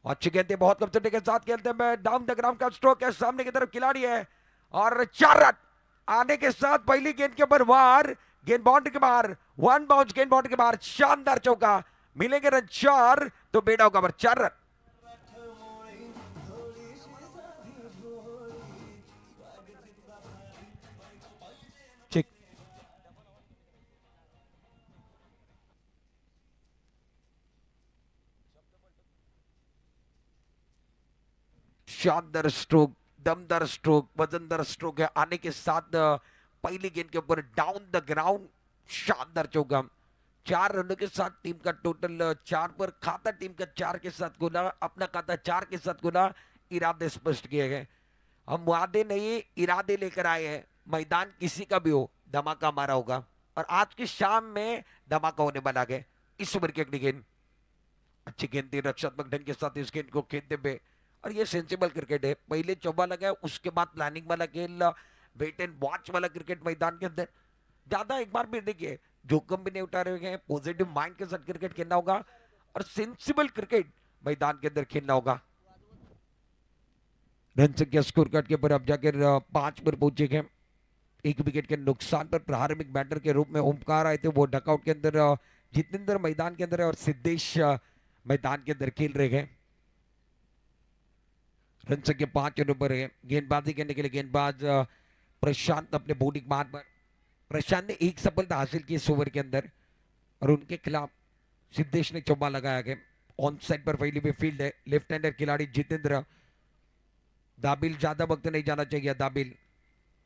अच्छी गेंद बहुत कब्जे के साथ खेलते हैं, डाउन द ग्राउंड का स्ट्रोक है, सामने की तरफ खिलाड़ी है और 4 रन आने के साथ पहली गेंद के ऊपर वार, गेंद बाउंड्री के बाहर, 1 बाउंस गेंद बाउंड्री के बाहर, शानदार चौका, मिलेंगे रन 4 तो बेड़ा होगा पर 4 रन। ठीक, शानदार स्ट्रोक, दमदार स्ट्रोक, वजनदार स्ट्रोक है आने के साथ पहली गेंद के ऊपर डाउन द ग्राउंड, शानदार चौका। 4 रनों के साथ टीम का टोटल 4 पर, खाता टीम का 4 के साथ गुना, अपना खाता 4 के साथ गुना। इरादे स्पष्ट किए गए, हम वादे नहीं इरादे लेकर आए हैं। मैदान किसी का भी हो, धमाका हमारा होगा और आज की शाम में धमाका होने वाला है। इस ओवर की अगली गेंद अच्छी गेंद थी, रक्षात्मक ढंग के साथ इस गेंद को खेलते हुए। और ये सेंसिबल क्रिकेट है, पहले चौबा लगा, उसके बाद प्लानिंग वाला खेल, वेट एंड वॉच वाला क्रिकेट मैदान के अंदर। ज्यादा एक बार भी देखिए जोखिम भी नहीं उठा रहे हैं, पॉजिटिव माइंड के साथ क्रिकेट खेलना होगा और सेंसिबल क्रिकेट मैदान के अंदर खेलना होगा। रन संख्या स्कोर कार्ड के ऊपर अब जाकर 5 पर पहुंचे गए। एक विकेट के नुकसान पर प्रारंभिक बैटर के रूप में ओमकार आए थे, वो डकआउट के अंदर जितेंद्र मैदान के अंदर है और सिद्धेश मैदान के अंदर खेल रहे हैं। रन संख्या 5 रनों पर है। गेंदबाजी करने के लिए गेंदबाज प्रशांत अपने बॉलिंग मान पर। प्रशांत ने एक सफलता हासिल की इस ओवर के अंदर और उनके खिलाफ सिद्धेश ने चौका लगाया गया। ऑन साइड पर फैली हुई फील्ड है। लेफ्ट हैंडर खिलाड़ी जितेंद्र। दाबिल ज्यादा वक्त नहीं जाना चाहिए। दाबिल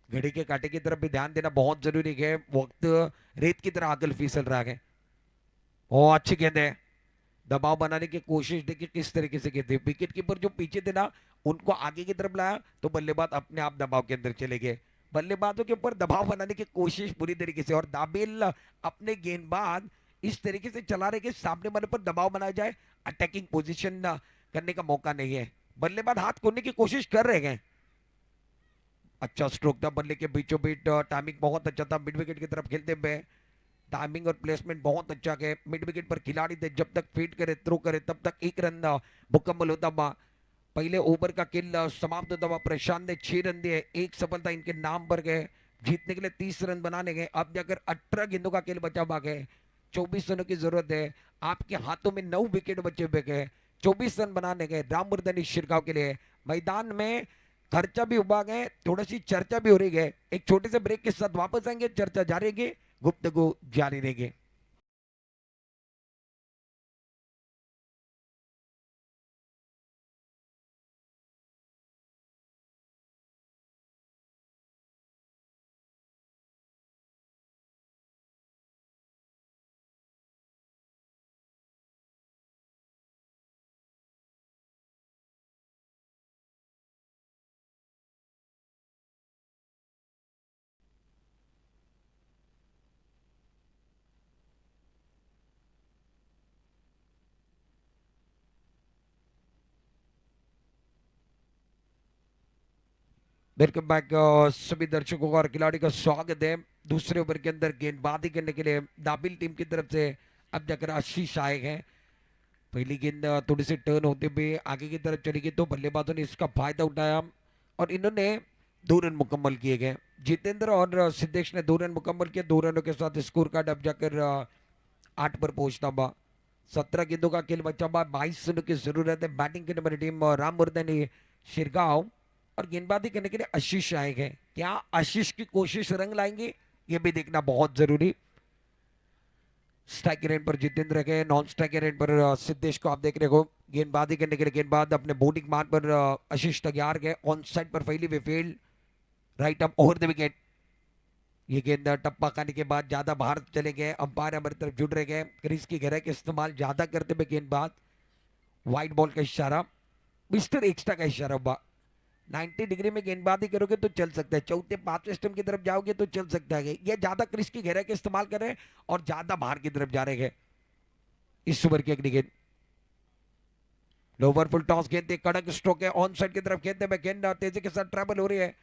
घड़ी के कांटे की तरफ भी ध्यान देना बहुत जरूरी है। वक्त रेत की तरह आगल फिसल रहा है। और अच्छी गेंद है। दबाव बनाने की कोशिश देखिए किस तरीके से की थी। विकेट कीपर जो पीछे थे ना, उनको आगे की तरफ लाया तो बल्लेबाज अपने आप दबाव के अंदर चले गए। बल्लेबाजों के ऊपर दबाव बनाने की कोशिश पूरी तरीके से, और दाबिल अपने गेंदबाज इस तरीके से चला रहे कि सामने वाले पर दबाव बनाया जाए, अटैकिंग पोजीशन करने का मौका नहीं है। बल्लेबाज हाथ खोलने की कोशिश कर रहे हैं। अच्छा स्ट्रोक था बल्ले के बीचों बीच। टाइमिंग बहुत अच्छा था मिड विकेट की तरफ खेलते हुए। टाइमिंग और प्लेसमेंट बहुत अच्छा है। मिड विकेट पर खिलाड़ी थे, जब तक फीड करे थ्रो करे तब तक एक रन मुकम्मल होता हुआ। पहले ओवर का किल समाप्त होता हुआ। प्रशांत ने 6 रन दिए, एक सफलता इनके नाम पर गए। जीतने के लिए 30 रन बनाने गए। अब जाकर 18 गेंदों का खेल बचा हुआ है। 24 रनों की जरूरत है। आपके हाथों में 9 विकेट बचे हुए गए। 24 रन बनाने गए रामवर्धन शिरगांव के लिए। मैदान में खर्चा भी उबा गए, थोड़ी सी चर्चा भी हो रही है। एक छोटे से ब्रेक के साथ वापस आएंगे, चर्चा जारी रहेगी, गुफ्तगू जारी रहेगी। वेलकम बैक सभी दर्शकों का और खिलाड़ी का स्वागत है। दूसरे ओवर के अंदर गेंदबाजी करने के लिए दाबिल टीम की तरफ से अब जाकर आशीष आए हैं। पहली गेंद थोड़ी सी टर्न होते हुए आगे की तरफ चली गई तो बल्लेबाजों ने इसका फायदा उठाया और इन्होंने 2 रन मुकम्मल किए गए। जितेंद्र और सिद्धेश ने 2 रन मुकम्मल किए। 2 रनों के साथ स्कोर कार्ड अब जाकर 8 पर पहुंचता हुआ। 17 गेंदों का खेल बचा हुआ। 22 रनों की जरूरत है। बैटिंग करने वाली टीम रामवर्धन शिरगांव और गेंदबाजी करने के लिए आशीष आएंगे। क्या आशीष की कोशिश रंग लाएंगे, ये भी देखना बहुत जरूरी। स्ट्राइक रेट पर जितेंद्र के, नॉन स्ट्राइक रेट पर सिद्धेश को आप देख रहे हो। गेंदबाजी करने के लिए गेंदबाज अपने बॉलिंग मान पर आशीष तैयार गए। ऑन साइड पर फैली हुई field, right up over the wicket. ये गेंद टप्पा खाने के बाद ज्यादा बाहर चले गए। अंपायर हमारी तरफ जुड़ रहे गए। क्रीज की गहराई का इस्तेमाल ज्यादा करते हुए गेंदबाज। व्हाइट बॉल का इशारा, मिस्टर एक्स्ट्रा का इशारा हुआ। 90 डिग्री में गेंदबाजी करोगे तो चल सकता है, चौथे 5वें स्टंप की तरफ जाओगे तो चल सकता है। ये ज्यादा क्रीज की गहराई का इस्तेमाल कर रहे हैं और ज्यादा बाहर की तरफ जा रहे हैं। इस ओवर की अगली गेंद लोवर फुल टॉस खेलते, कड़क स्ट्रोक है। ऑन साइड की तरफ खेलते हुए गेंद तेजी के साथ ट्रैवल हो रही है।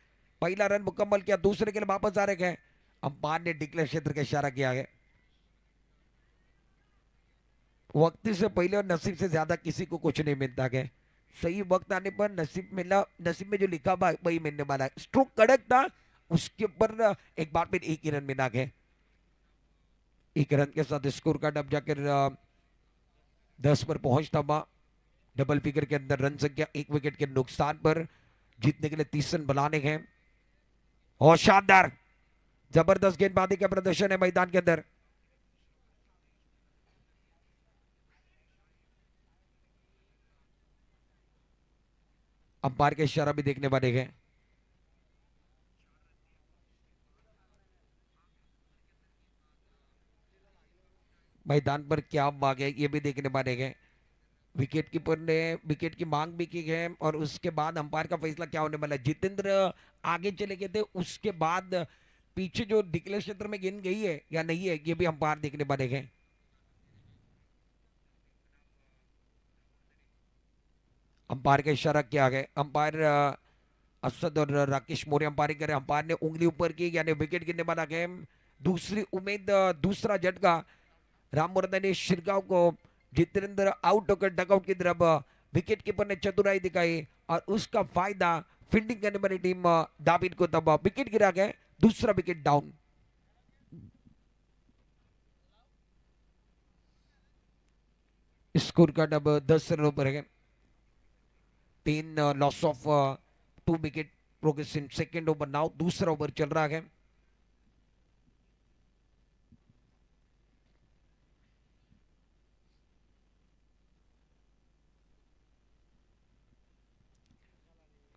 पहला रन मुकम्मल किया, दूसरे के लिए वापस आ रहे हैं। अंपायर ने डिक्लेयर क्षेत्र का इशारा किया है। वक्त से पहले और नसीब से ज्यादा किसी को कुछ नहीं मिलता है। सही वक्त आने पर नसीब मिला, नसीब में जो लिखा हुआ वही मिलने वाला है। स्ट्रोक कड़क था, उसके ऊपर एक बार फिर एक ही रन मिला है। एक रन के साथ स्कोर कार्ड अब जाकर 10 पर पहुंचता हुआ। डबल फिगर के अंदर रन संख्या, एक विकेट के नुकसान पर जीतने के लिए 30 रन बनाने हैं। और शानदार जबरदस्त गेंदबाजी का प्रदर्शन है मैदान के अंदर। अंपायर का इशारा भी देखने वाले हैं। मैदान पर क्या मांग है ये भी देखने वाले हैं। विकेट कीपर ने विकेट की मांग भी की है और उसके बाद अंपायर का फैसला क्या होने वाला है। जितेंद्र आगे चले गए थे, उसके बाद पीछे जो डिक्लेयर क्षेत्र में गेंद गई है या नहीं है, ये भी अंपायर देखने वाले हैं। अंपायर का इशारा क्या है। अंपायर असद और राकेश मौर्य अंपायरिंग करे। अंपायर ने उंगली ऊपर की, यानी विकेट गिरने वाला गेम। दूसरी उम्मीद, दूसरा झटका। रामवर्धन ने शिरगांव को जितेंद्र आउट होकर डगआउट की तरफ, विकेट कीपर ने चतुराई दिखाई और उसका फायदा फील्डिंग करने वाली टीम दाबिद को तब विकेट गिरा गया, दूसरा विकेट डाउन। स्कोर कार्ड अब 10 रनों पर है। 3 loss of 2 wicket progressive. Second over now, दूसरा ओवर चल रहा है।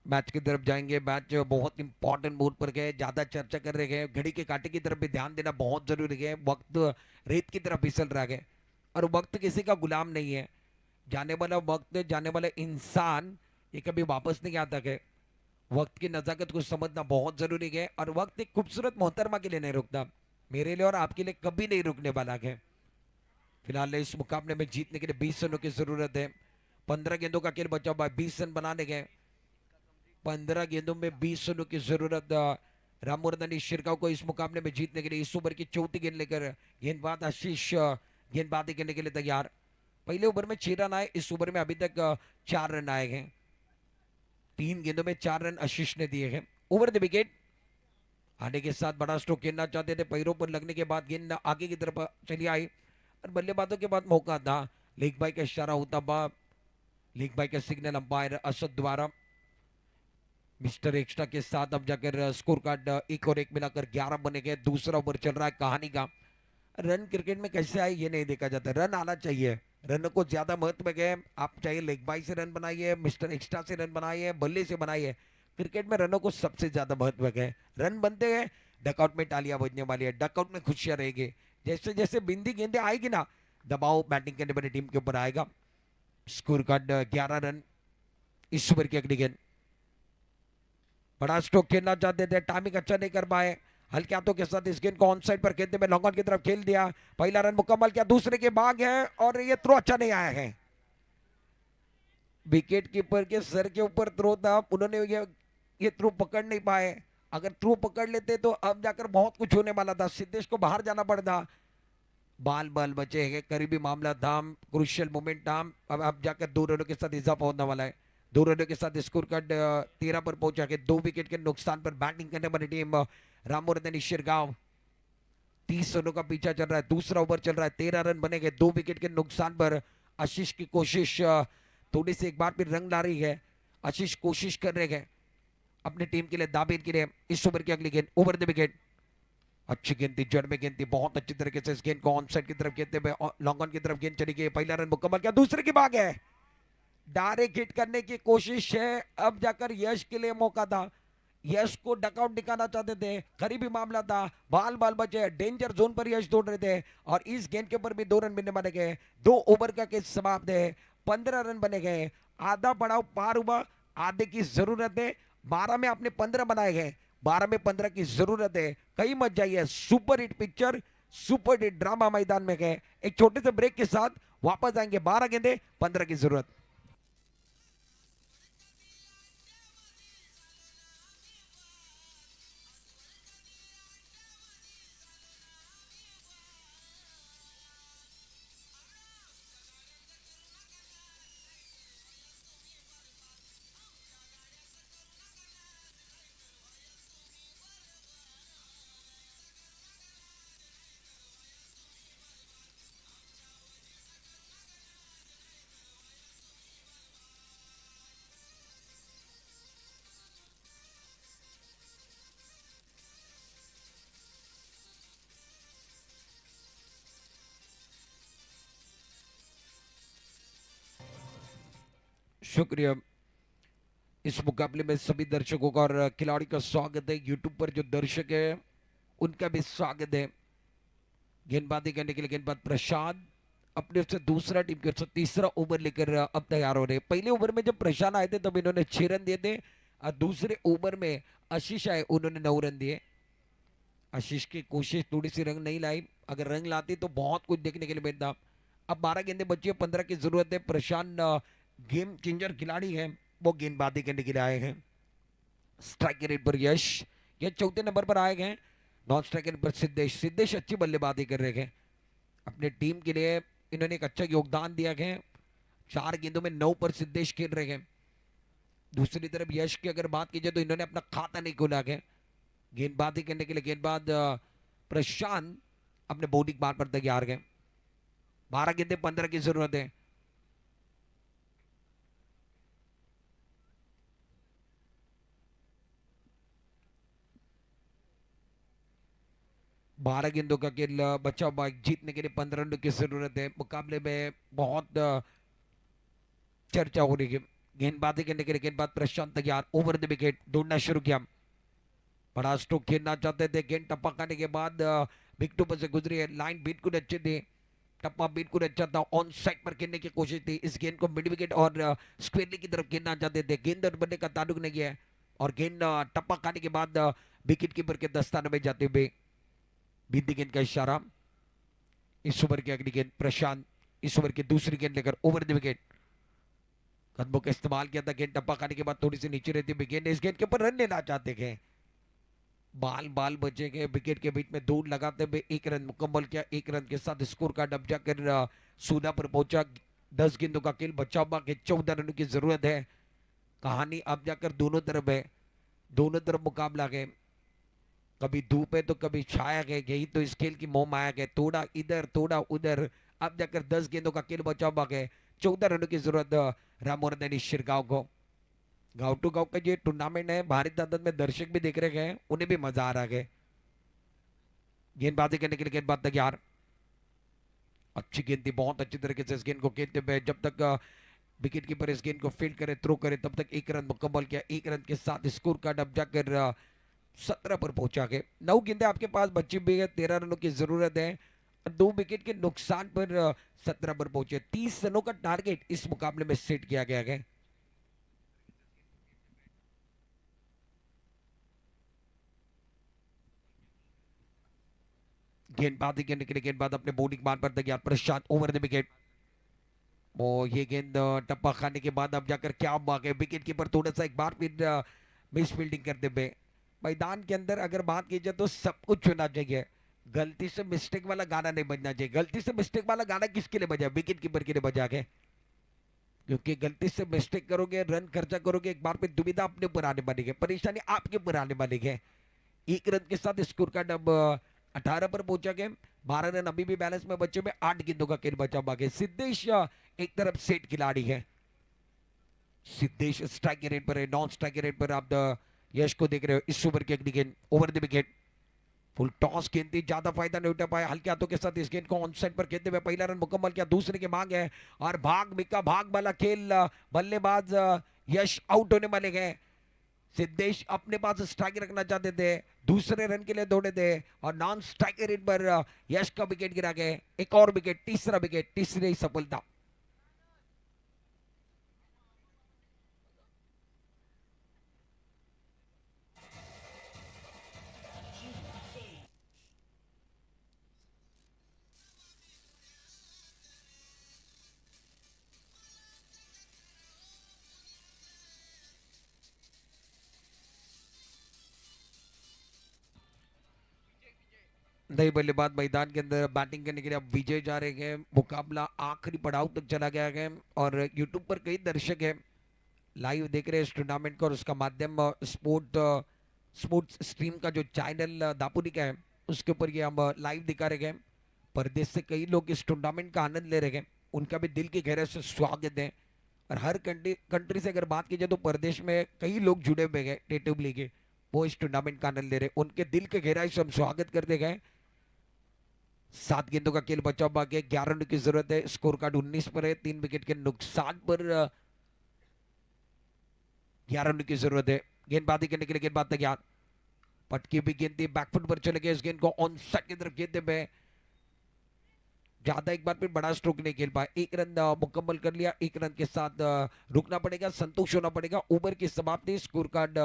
मैच की तरफ जाएंगे। मैच बहुत इंपॉर्टेंट मोड पर गए, ज्यादा चर्चा कर रहे हैं, घड़ी के कांटे की तरफ भी ध्यान देना बहुत जरूरी है। वक्त रेत की तरफ फिसल रहा है और वक्त किसी का गुलाम नहीं है। जाने वाला वक्त, जाने वाला इंसान ये कभी वापस नहीं आता है। वक्त की नजाकत को समझना बहुत जरूरी है और वक्त एक खूबसूरत मोहतरमा के लिए नहीं रुकता, मेरे लिए और आपके लिए कभी नहीं रुकने वाला है। फिलहाल इस मुकाबले में जीतने के लिए 20 रनों की जरूरत है। 15 गेंदों का खेल बचा हुआ है, 20 रन बनाने के। 15 गेंदों में 20 रनों की जरूरत रामवर्धन शिरगांव को इस मुकाबले में जीतने के लिए। इस ओवर की चौथी गेंद लेकर गेंदबाज आशीष गेंदबाजी करने के लिए तैयार। पहले ओवर में 6 रन आए, इस ओवर में अभी तक 4 रन आए हैं। 3 गेंदों में 4 रन आशीष ने दिए हैं। ओवर द विकेट आने के साथ बड़ा स्ट्रोक खेलना चाहते थे, पैरों पर लगने के बाद गेंद आगे की तरफ चली आई और बल्लेबाजों के बाद मौका था। लीग बाई का इशारा होता बा, लीग बाई का सिग्नल अंपायर असद द्वारा। मिस्टर एक्स्ट्रा के साथ अब जाकर स्कोर कार्ड 1 और 1 मिलाकर 11 बने गए। दूसरा ओवर चल रहा है कहानी का। रन क्रिकेट में कैसे आए ये नहीं देखा जाता, रन आना चाहिए, रन को ज्यादा महत्व है। आप चाहे लेग बाई से रन बनाइए, मिस्टर एक्स्ट्रा से रन बनाइए, बल्ले से बनाइए, क्रिकेट में रनों को सबसे ज्यादा महत्व है। रन बनते हैं, डकआउट में तालियां बजने वाली है, डकआउट में खुशियां रहेगी। जैसे जैसे बिंदी गेंदे आएगी ना, दबाव बैटिंग करने वाली टीम के ऊपर आएगा। Score card 11 run. इस ओवर की अगली गेंद, बड़ा स्ट्रोक खेलना चाहते थे, टाइमिंग अच्छा नहीं कर पाए। हल्के हाथों के साथ इस गेंद को ऑन साइड पर खेलते हुए लॉन्ग ऑन की तरफ खेल दिया। पहला रन मुकम्मल किया, दूसरे के भाग है और ये थ्रो अच्छा नहीं आया है। विकेट कीपर के सर के ऊपर थ्रो था, उन्होंने ये थ्रो पकड़ नहीं पाए। अगर थ्रो पकड़ लेते तो अब जाकर बहुत कुछ होने वाला था, सिद्धेश को बाहर जाना पड़ता। बाल बाल बचे हैं, करीबी मामला था, क्रुशियल मोमेंट था। अब जाकर 2 रनों के साथ इजाफा होने वाला है। 2 रनों के साथ स्कोर कार्ड 13 पर पहुंचा के 2 विकेट के नुकसान पर बैटिंग करने वाली टीम रामवर्धन शिरगांव 30 रनों का पीछा चल रहा है। दूसरा ओवर चल रहा है, 13 रन बनेंगे 2 विकेट के नुकसान पर। आशीष की कोशिश थोड़ी सी एक बार फिर रंग ला रही है। आशीष कोशिश कर रहे हैं अपनी टीम के लिए, दावेद के लिए। इस ओवर की अगली गेंद, ओवर द विकेट, अच्छी गेंद थी, जड़ में गेंद थी, बहुत अच्छी तरीके से इस गेंद को ऑन साइड की तरफ खेलते हुए लॉन्ग ऑन की तरफ गेंद चली गई। पहला रन मुकम्मल किया, दूसरे की भाग है, डायरेक्ट हिट करने की कोशिश है। अब जाकर यश के लिए मौका था, यश को डकआउट दिखाना चाहते थे, करीबी मामला था, बाल बाल बचे, डेंजर जोन पर यश दौड़ रहे थे और इस गेंद के ऊपर भी 2 रन मिलने वाले गए। 2 ओवर का केस समाप्त है, 15 रन बने गए, आधा पड़ाव पार हुआ। आधे की जरूरत है, 12 में आपने 15 बनाए गए, 12 में 15 की जरूरत है। कहीं मत जाइए, super hit picture, super hit drama मैदान में गए। एक छोटे से ब्रेक के साथ वापस आएंगे। 12 गेंदे, 15 की जरूरत। शुक्रिया। इस मुकाबले में सभी दर्शकों का और खिलाड़ी का स्वागत है। यूट्यूब पर जो दर्शक है उनका भी स्वागत है। गेंदबाजी करने के लिए गेंदबाज प्रशांत अपने ओर से दूसरा, टीम की ओर से तीसरा ओवर लेकर अब तैयार हो रहे हैं। पहले ओवर में जब प्रशांत आए थे तब इन्होंने 6 रन दिए थे और दूसरे ओवर में आशीष आए, उन्होंने 9 रन दिए। आशीष की कोशिश थोड़ी सी रंग नहीं लाई, अगर रंग लाती तो बहुत कुछ देखने के लिए मिलता। अब 12 गेंदें बची है, 15 की जरूरत है। प्रशांत गेम चेंजर खिलाड़ी है, वो गेंदबाजी करने के लिए आए हैं। स्ट्राइक रेट पर यश, ये चौथे नंबर पर आए हैं। नॉन स्ट्राइकर पर सिद्धेश। सिद्धेश अच्छी बल्लेबाजी कर रहे हैं अपने टीम के लिए, इन्होंने एक अच्छा योगदान दिया है। 4 गेंदों में 9 पर सिद्धेश खेल रहे हैं। दूसरी तरफ यश की अगर बात की जाए तो इन्होंने अपना खाता नहीं खोला है गेंदबाजी करने के लिए। गेंदबाज प्रशांत अपने बॉलिंग बार पर तैयार है। 12 गेंदे 15 की जरूरत है। बारह गेंदों का खेल बचा हुआ है। जीतने के लिए 15 रनों की जरूरत है। मुकाबले में बहुत चर्चा हो रही है। गेंदबाजी करने के लिए गेंदबाज प्रशांत तैयार। ओवर द विकेट दौड़ना शुरू किया। बड़ा स्ट्रोक खेलना चाहते थे। गेंद टप्पा खाने के बाद विकेटों पर से गुजरी है। लाइन बिल्कुल अच्छे थे। टप्पा बिल्कुल अच्छा था। ऑन साइड पर खेलने की कोशिश थी। इस गेंद को मिड विकेट और स्क्वेयरली की तरफ खेलना चाहते थे। गेंद और बनने का ताल्लुक नहीं है और गेंद टप्पा खाने के बाद विकेट कीपर के दस्ताने में जाते हुए बिंदी गेंद का इशारा। इस ओवर की अगली गेंद प्रशांत इस ओवर की दूसरी गेंद लेकर ओवर द विकेट कदमों का इस्तेमाल किया था। गेंद टप्पा खाने के बाद थोड़ी सी नीचे रहती हुई गेंद, इस गेंद के ऊपर रन लेना चाहते थे। बाल बाल बचे गए। विकेट के बीच में दौड़ लगाते हुए 1 रन मुकम्मल किया। 1 रन के साथ स्कोर कार्ड अब जाकर 16 पर पहुंचा। 10 गेंदों का खेल बचा हुआ के 14 रनों की जरूरत है। कहानी अब जाकर दोनों तरफ है। दोनों तरफ मुकाबला है। कभी धूप है तो कभी छाया है। यही तो इस खेल की मोह माया है। थोड़ा इधर थोड़ा उधर। अब जाकर 10 गेंदों का खेल बचा हुआ है। 14 रनों की जरूरत रामवर्धन शिरगांव को। गांव टू गांव का ये टूर्नामेंट है। भारी तादाद में दर्शक भी देख रहे हैं। उन्हें भी मजा आ रहा है। गेंदबाजी करने के लिए गेंदबाज तैयार। अच्छी गेंद थी। बहुत अच्छी तरीके से इस गेंद को खेलते हुए जब तक विकेट कीपर इस गेंद को फील्ड करे थ्रो करे तब तक 1 रन मुकम्मल किया। 1 रन के साथ स्कोर कार्ड अब जाकर 17 पर पहुंचा के। 9 गेंदें आपके पास बची हुई है। 13 रनों की जरूरत है। 2 विकेट के नुकसान पर 17 पर पहुंचे। 30 रनों का टारगेट इस मुकाबले में सेट किया गया है। गेंदबाजी करने के लिए गेंदबाज अपने बॉलिंग बार पर तैयार। प्रशांत ओवर द विकेट। वो ये गेंद टप्पा खाने के बाद अब जाकर क्या बात है। विकेट कीपर थोड़ा सा एक बार फिर मिस फील्डिंग करते हुए। मैदान के अंदर अगर बात की जाए तो सब कुछ होना चाहिए। गलती से मिस्टेक वाला गाना नहीं बजना चाहिए। गलती से मिस्टेक वाला गाना किसके लिए बजा? विकेट कीपर के लिए बजा के। क्योंकि गलती से मिस्टेक करोगे रन खर्चा करोगे एक बार फिर दुविधा अपने ऊपर आने वाली है। परेशानी आपके ऊपर आने वाली है। 1 रन के साथ स्कोर कार्ड अब 18 पर पहुंचा गया। 12 रन अभी भी बैलेंस में बचे हुए। 8 गेंदों का खेल बचा हुआ है। सिद्धेश एक तरफ सेट खिलाड़ी है। सिद्धेश स्ट्राइक रेट पर है। नॉन स्ट्राइक रेट पर आप यश को देख रहे हो। इस ओवर की अगली गेंद over the wicket. Full toss गेंद थी। ज्यादा फायदा नहीं उठा पाया। हल्के हाथों के साथ इस गेंद को ऑन साइड पर खेलते हुए पहला रन मुकम्मल किया। दूसरे के भाग है और भाग मिक्का भाग वाला खेल। बल्लेबाज यश आउट होने वाले हैं। सिद्धेश अपने पास स्ट्राइक रखना चाहते थे। दूसरे रन के लिए दौड़े थे और नॉन स्ट्राइक रेट पर यश का विकेट गिरा गया। एक और विकेट। तीसरा विकेट। तीसरी सफलता। नई बल्लेबाज मैदान के अंदर बैटिंग करने के लिए अब विजय जा रहे हैं। मुकाबला आखिरी पड़ाव तक चला गया है और यूट्यूब पर कई दर्शक हैं लाइव देख रहे हैं इस टूर्नामेंट को। और उसका माध्यम स्पोर्ट्स स्ट्रीम का जो चैनल दापुरी का है उसके ऊपर ये हम लाइव दिखा रहे हैं। परदेश से कई लोग इस टूर्नामेंट का आनंद ले रहे हैं। उनका भी दिल की गहराई से स्वागत है। और हर कंट्री से अगर बात की जाए तो परदेश में कई लोग जुड़े हुए हैं टेटू लीग। वो इस टूर्नामेंट का आनंद ले रहे हैं। उनके दिल के गहराई से हम स्वागत करते गए। 7 गेंदों का खेल बचा हुआ है। 11 रन की जरूरत है। स्कोर कार्ड 19 पर है। 3 विकेट के नुकसान पर 11 रन की जरूरत है। गेंदबाजी करने के लिए गेंदबाज तैयार। पटकी भी गेंद थी। बैकफुट पर चले गए। इस गेंद को ऑन साइड की तरफ गेंदे में ज्यादा एक बार फिर बड़ा स्ट्रोक नहीं खेल पाया। 1 रन मुकम्मल कर लिया। 1 रन के साथ रुकना पड़ेगा। संतोष होना पड़ेगा। ओवर की समाप्ति। स्कोर कार्ड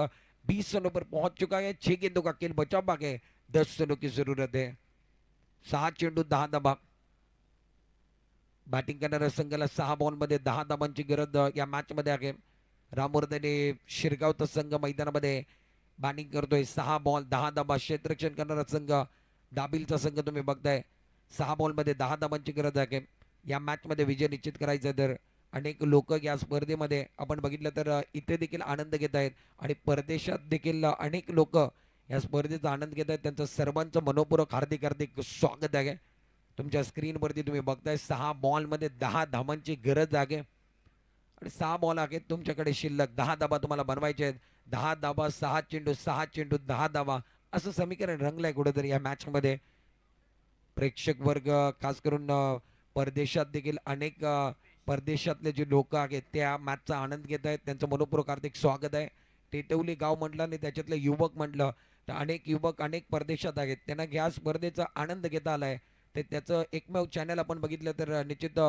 20 रनों पर पहुंच चुका है। 6 गेंदों का खेल बचा हुआ है। 10 रनों की जरूरत है। 6 चेंडू 10 धावा. बॅटिंग करणाऱ्या संघाला 6 बॉलमध्ये 10 धावांची गरज या मॅच मध्ये आहे. रामवर्धने शिरगावचा संघ मैदानामध्ये बॅटिंग करतोय. 6 बॉल 10 धाबा क्षेत्ररक्षण करणारा संघ दाबिलचा संघ तुम्ही बघताय. 6 बॉलमध्ये 10 धाबांची गरज आहे. या मॅचमध्ये विजय निश्चित करायचा तर अनेक लोक या स्पर्धेमध्ये आपण बघितलं तर इथे देखील आनंद घेत आहेत आणि परदेशात देखील अनेक लोक या स्पर्धेचा आनंद घेत आहेत. त्यांचं सर्वांचं मनोपूर्वक हार्दिक हार्दिक स्वागत आहे. तुमच्या स्क्रीनवरती तुम्ही बघताय 6 बॉलमध्ये 10 धाबांची गरज आहे आणि 6 बॉल आहेत तुमच्याकडे शिल्लक. 10 धाबा तुम्हाला बनवायचे आहेत. 10 धाबा 6 चेंडू 6 चेंडू 10 धाबा असं समीकरण रंगलंय कुठेतरी या मॅचमध्ये. प्रेक्षक वर्ग खास करून परदेशात देखील अनेक परदेशातले जे लोक आहेत त्या मॅचचा आनंद घेत आहेत. त्यांचं मनोपूर्वक हार्दिक स्वागत आहे. टेटवली गाव म्हटलं आणि त्याच्यातले युवक म्हटलं तर अनेक युवक अनेक परदेशात आहेत. त्यांना या स्पर्धेचा आनंद घेता आलाय. ते त्याचं एकमेव चॅनल आपण बघितलं तर निश्चित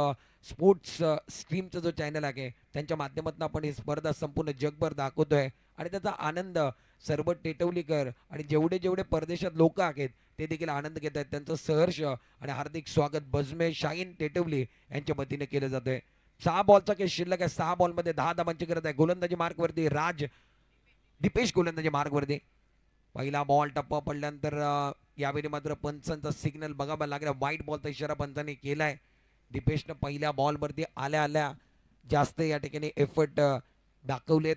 स्पोर्ट्स स्ट्रीमचा जो चॅनल आहे त्यांच्या माध्यमातून आपण ही स्पर्धा संपूर्ण जगभर दाखवतोय आणि त्याचा आनंद सर्व टेटवलीकर आणि जेवढे जेवढे परदेशात लोक आहेत ते देखील आनंद घेत आहेत. त्यांचं सहर्ष आणि हार्दिक स्वागत बजमे शाहीन टेटवली यांच्या वतीने केलं जातंय. 6 बॉलचा काही शिल्लक आहे. 6 बॉलमध्ये 10 धाबांची गरज आहे. गोलंदाजी मार्कवरती दीपेश गोलंदाजी मार्कवरती. पहिला बॉल टप्पा पडल्यानंतर यावेळी मात्र पंचांचा सिग्नल बघावा लागला. वाईट बॉलचा इशारा पंचांनी केलाय. दीपेशनं पहिल्या बॉलवरती आल्या आल्या जास्त या ठिकाणी एफर्ट दाखवलेत.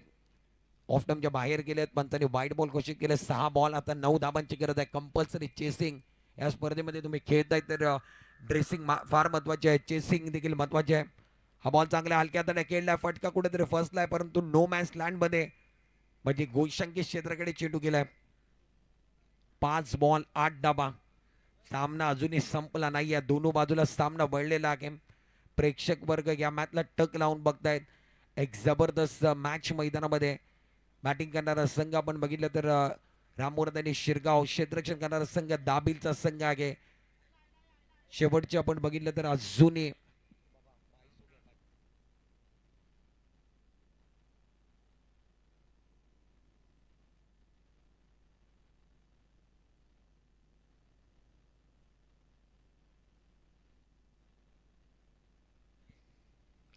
ऑफ टर्मच्या बाहेर गेलेत. पंचांनी वाईट बॉल घोषित केले. 6 बॉल आता 9 धाबांची गरज आहे. कंपल्सरी चेसिंग या स्पर्धेमध्ये तुम्ही खेळताय तर ड्रेसिंग फार महत्वाचे आहे. चेसिंग देखील महत्वाचे आहे. हा बॉल चांगल्या हलक्या हाताने खेळलाय. फटका कुठेतरी फसलाय परंतु नो मॅच लँडमध्ये म्हणजे गोलशंकित क्षेत्राकडे चेंडू गेलाय. 5 बॉल 8 धाबा. सामना अजूनही संपला नाही आहे. दोन्ही बाजूला सामना वळलेला आहे. प्रेक्षक वर्ग या मॅचला टक लावून बघतायत. एक जबरदस्त मॅच मैदानामध्ये बॅटिंग करणारा संघ आपण बघितलं तर रामवर्धनी शिरगाव, क्षेत्ररक्षण करणारा संघ दाबिलचा संघ आहे. शेवटचे आपण बघितलं तर अजूनही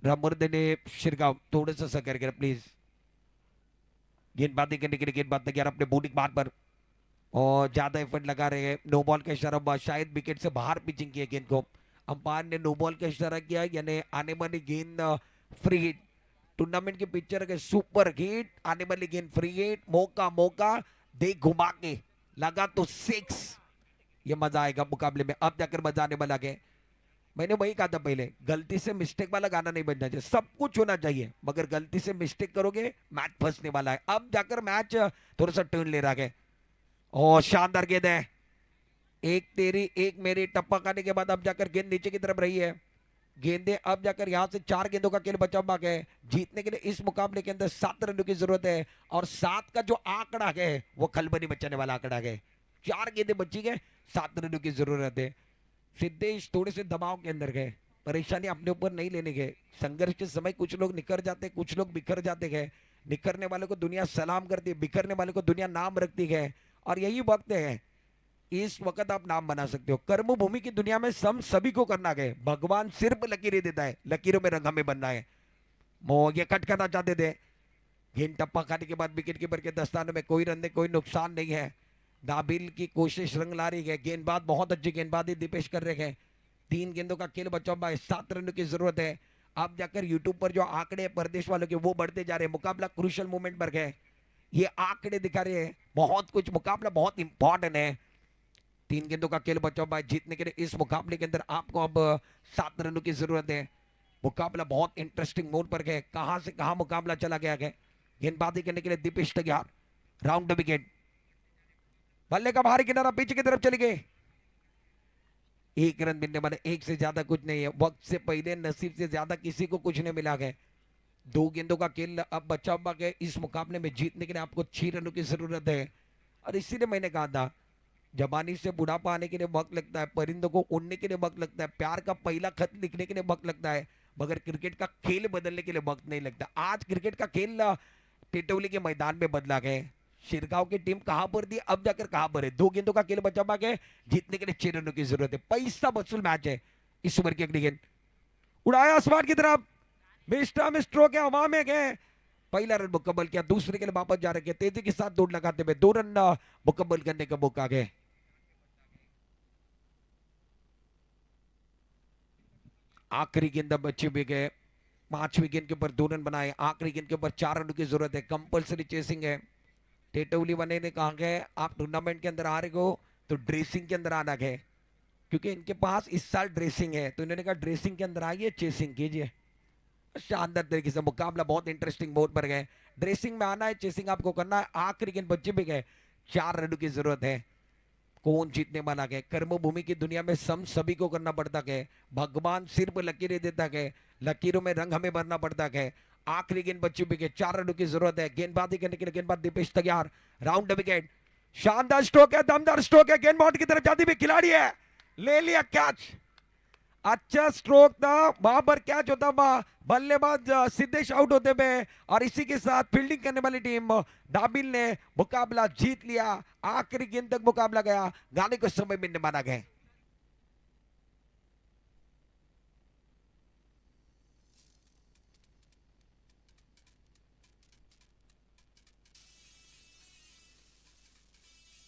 रामवर्धनी शिरगाव थोड़स सहकार्य करें प्लीज. गेंदबाजी करने के लिए गेंदबाज तैयार अपने बॉलिंग बार पर और ज्यादा एफर्ट लगा रहे हैं. नो बॉल का इशारा, शायद विकेट से बाहर पिचिंग किया गेंद को. अंपायर ने नो बॉल का इशारा किया यानी आने वाली गेंद फ्री हिट. टूर्नामेंट के पिक्चर के सुपर हिट आने वाली गेंद फ्री हिट. मौका मौका दे घुमा के लगा तो 6. ये मजा आएगा मुकाबले में. अब जाकर मजा आने वाला है. मैंने वही कहा था पहले, गलती से मिस्टेक वाला गाना नहीं बनना चाहिए. सब कुछ होना चाहिए मगर गलती से मिस्टेक करोगे मैच फंसने वाला है. अब जाकर मैच थोड़ा सा टर्न ले रहा है और शानदार गेंद है. एक तेरी एक मेरी टप्पा खाने के बाद अब जाकर गेंद नीचे की तरफ रही है. गेंदे अब जाकर यहां से 4 गेंदों का खेल बचा हुआ है. जीतने के लिए इस मुकाबले के अंदर 7 रनों की जरूरत है और 7 का जो आंकड़ा है वो खलबली मचाने वाला आंकड़ा है. 4 गेंदें बची गए, 7 रनों की जरूरत है. सिद्धेश थोड़े से दबाव के अंदर गए. परेशानी अपने ऊपर नहीं लेने गए. संघर्ष के समय कुछ लोग निखर जाते, कुछ लोग बिखर जाते हैं. निखरने वाले को दुनिया सलाम करती है, बिखरने वाले को दुनिया नाम रखती है. और यही वक्त है, इस वक्त आप नाम बना सकते हो. कर्म भूमि की दुनिया में सभी को करना है. भगवान सिर्फ लकीरें देता है, लकीरों में रंग हमें बनना है. वो ये कट करना चाहते थे. गेंद टप्पा खाने के बाद विकेट कीपर के दस्ताने में कोई रन कोई नुकसान नहीं है. दाबिल की कोशिश रंग ला रही है. गेंदबाज बहुत अच्छी गेंदबाजी दीपेश कर रहे हैं. 3 गेंदों का खेल बचा हुआ है. 7 रनों की जरूरत है. अब जाकर यूट्यूब पर जो आंकड़े परदेश वालों के वो बढ़ते जा रहे हैं. मुकाबला क्रूशल मोमेंट पर है. ये आंकड़े दिखा रहे हैं बहुत कुछ. मुकाबला बहुत इंपॉर्टेंट है. 3 गेंदों का खेल बचा हुआ है. जीतने के लिए इस मुकाबले के अंदर आपको अब 7 रनों की जरूरत है. मुकाबला बहुत इंटरेस्टिंग मोड पर है. कहां से कहां मुकाबला चला गया है. गेंदबाजी करने के लिए दीपेश तैयार. Round the wicket. बल्ले का बाहरी किनारा पीछे की तरफ चली गई. 1 रन मिलने वाले. 1 से ज्यादा कुछ नहीं है. वक्त से पहले नसीब से ज्यादा किसी को कुछ नहीं मिला है. 2 गेंदों का खेल अब बचा हुआ है. इस मुकाबले में जीतने के लिए आपको 6 रनों की जरूरत है. और इसीलिए मैंने कहा था, जवानी से बुढ़ापा आने के लिए वक्त लगता है, परिंदों को उड़ने के लिए वक्त लगता है, प्यार का पहला खत लिखने के लिए वक्त लगता है, मगर क्रिकेट का खेल बदलने के लिए वक्त नहीं लगता. आज क्रिकेट का खेल टेटवली के मैदान में बदला गया. शिरगांव की टीम कहां पर थी, अब जाकर कहां पर है. 2 गेंदों का खेल बचा हुआ है. जीतने के लिए 6 रनों की जरूरत है. पैसा वसूल मैच है. इस ओवर की अगली गेंद उड़ाया आसमान की तरफ. मिस्टर स्ट्रोक है, हवा में गए. पहला रन मुकम्मल किया, दूसरे के लिए वापस जा रहे हैं, तेजी के साथ दौड़ लगाते हुए 2 रन मुकम्मल करने का मौका गए। आखिरी गेंद बच्चे भी गए, 5वीं गेंद के ऊपर 2 रन बनाए, आखिरी गेंद के ऊपर 4 रनों की जरूरत है, कंपलसरी चेसिंग है। टेटौली वाले ने कहा है आप टूर्नामेंट के अंदर आ रहे हो तो ड्रेसिंग के अंदर आना है, क्योंकि इनके पास इस साल ड्रेसिंग है, तो इन्होंने कहा ड्रेसिंग के अंदर आइए, चेसिंग कीजिए। शानदार तरीके से मुकाबला बहुत इंटरेस्टिंग मोड पर गए, ड्रेसिंग में आना है, चेसिंग आपको करना है। आखिरी गेंद बच्चे भी गए, 4 रनों की जरूरत है। कौन जीतने वाला है? कर्मभूमि की दुनिया में सम सभी को करना पड़ता है, भगवान सिर्फ लकीरें देता है, लकीरों में रंग हमें भरना पड़ता है। आखिरी गेंद बच्चे भी गए, 4 रनों की जरूरत है। गेंदबाजी करने के लिए गेंदबाज दीपेश तैयार, राउंड विकेट, शानदार स्ट्रोक है, दमदार स्ट्रोक है, गेंदबाज की तरफ जाती हुई खिलाड़ी है, ले लिया कैच। अच्छा स्ट्रोक था, वहां पर कैच होता, बल्लेबाज सिद्धेश आउट होते हुए, और इसी के साथ फील्डिंग करने वाली टीम दाबिल ने मुकाबला जीत लिया। आखिरी गेंद तक मुकाबला गया, गाने को समय में माना गया।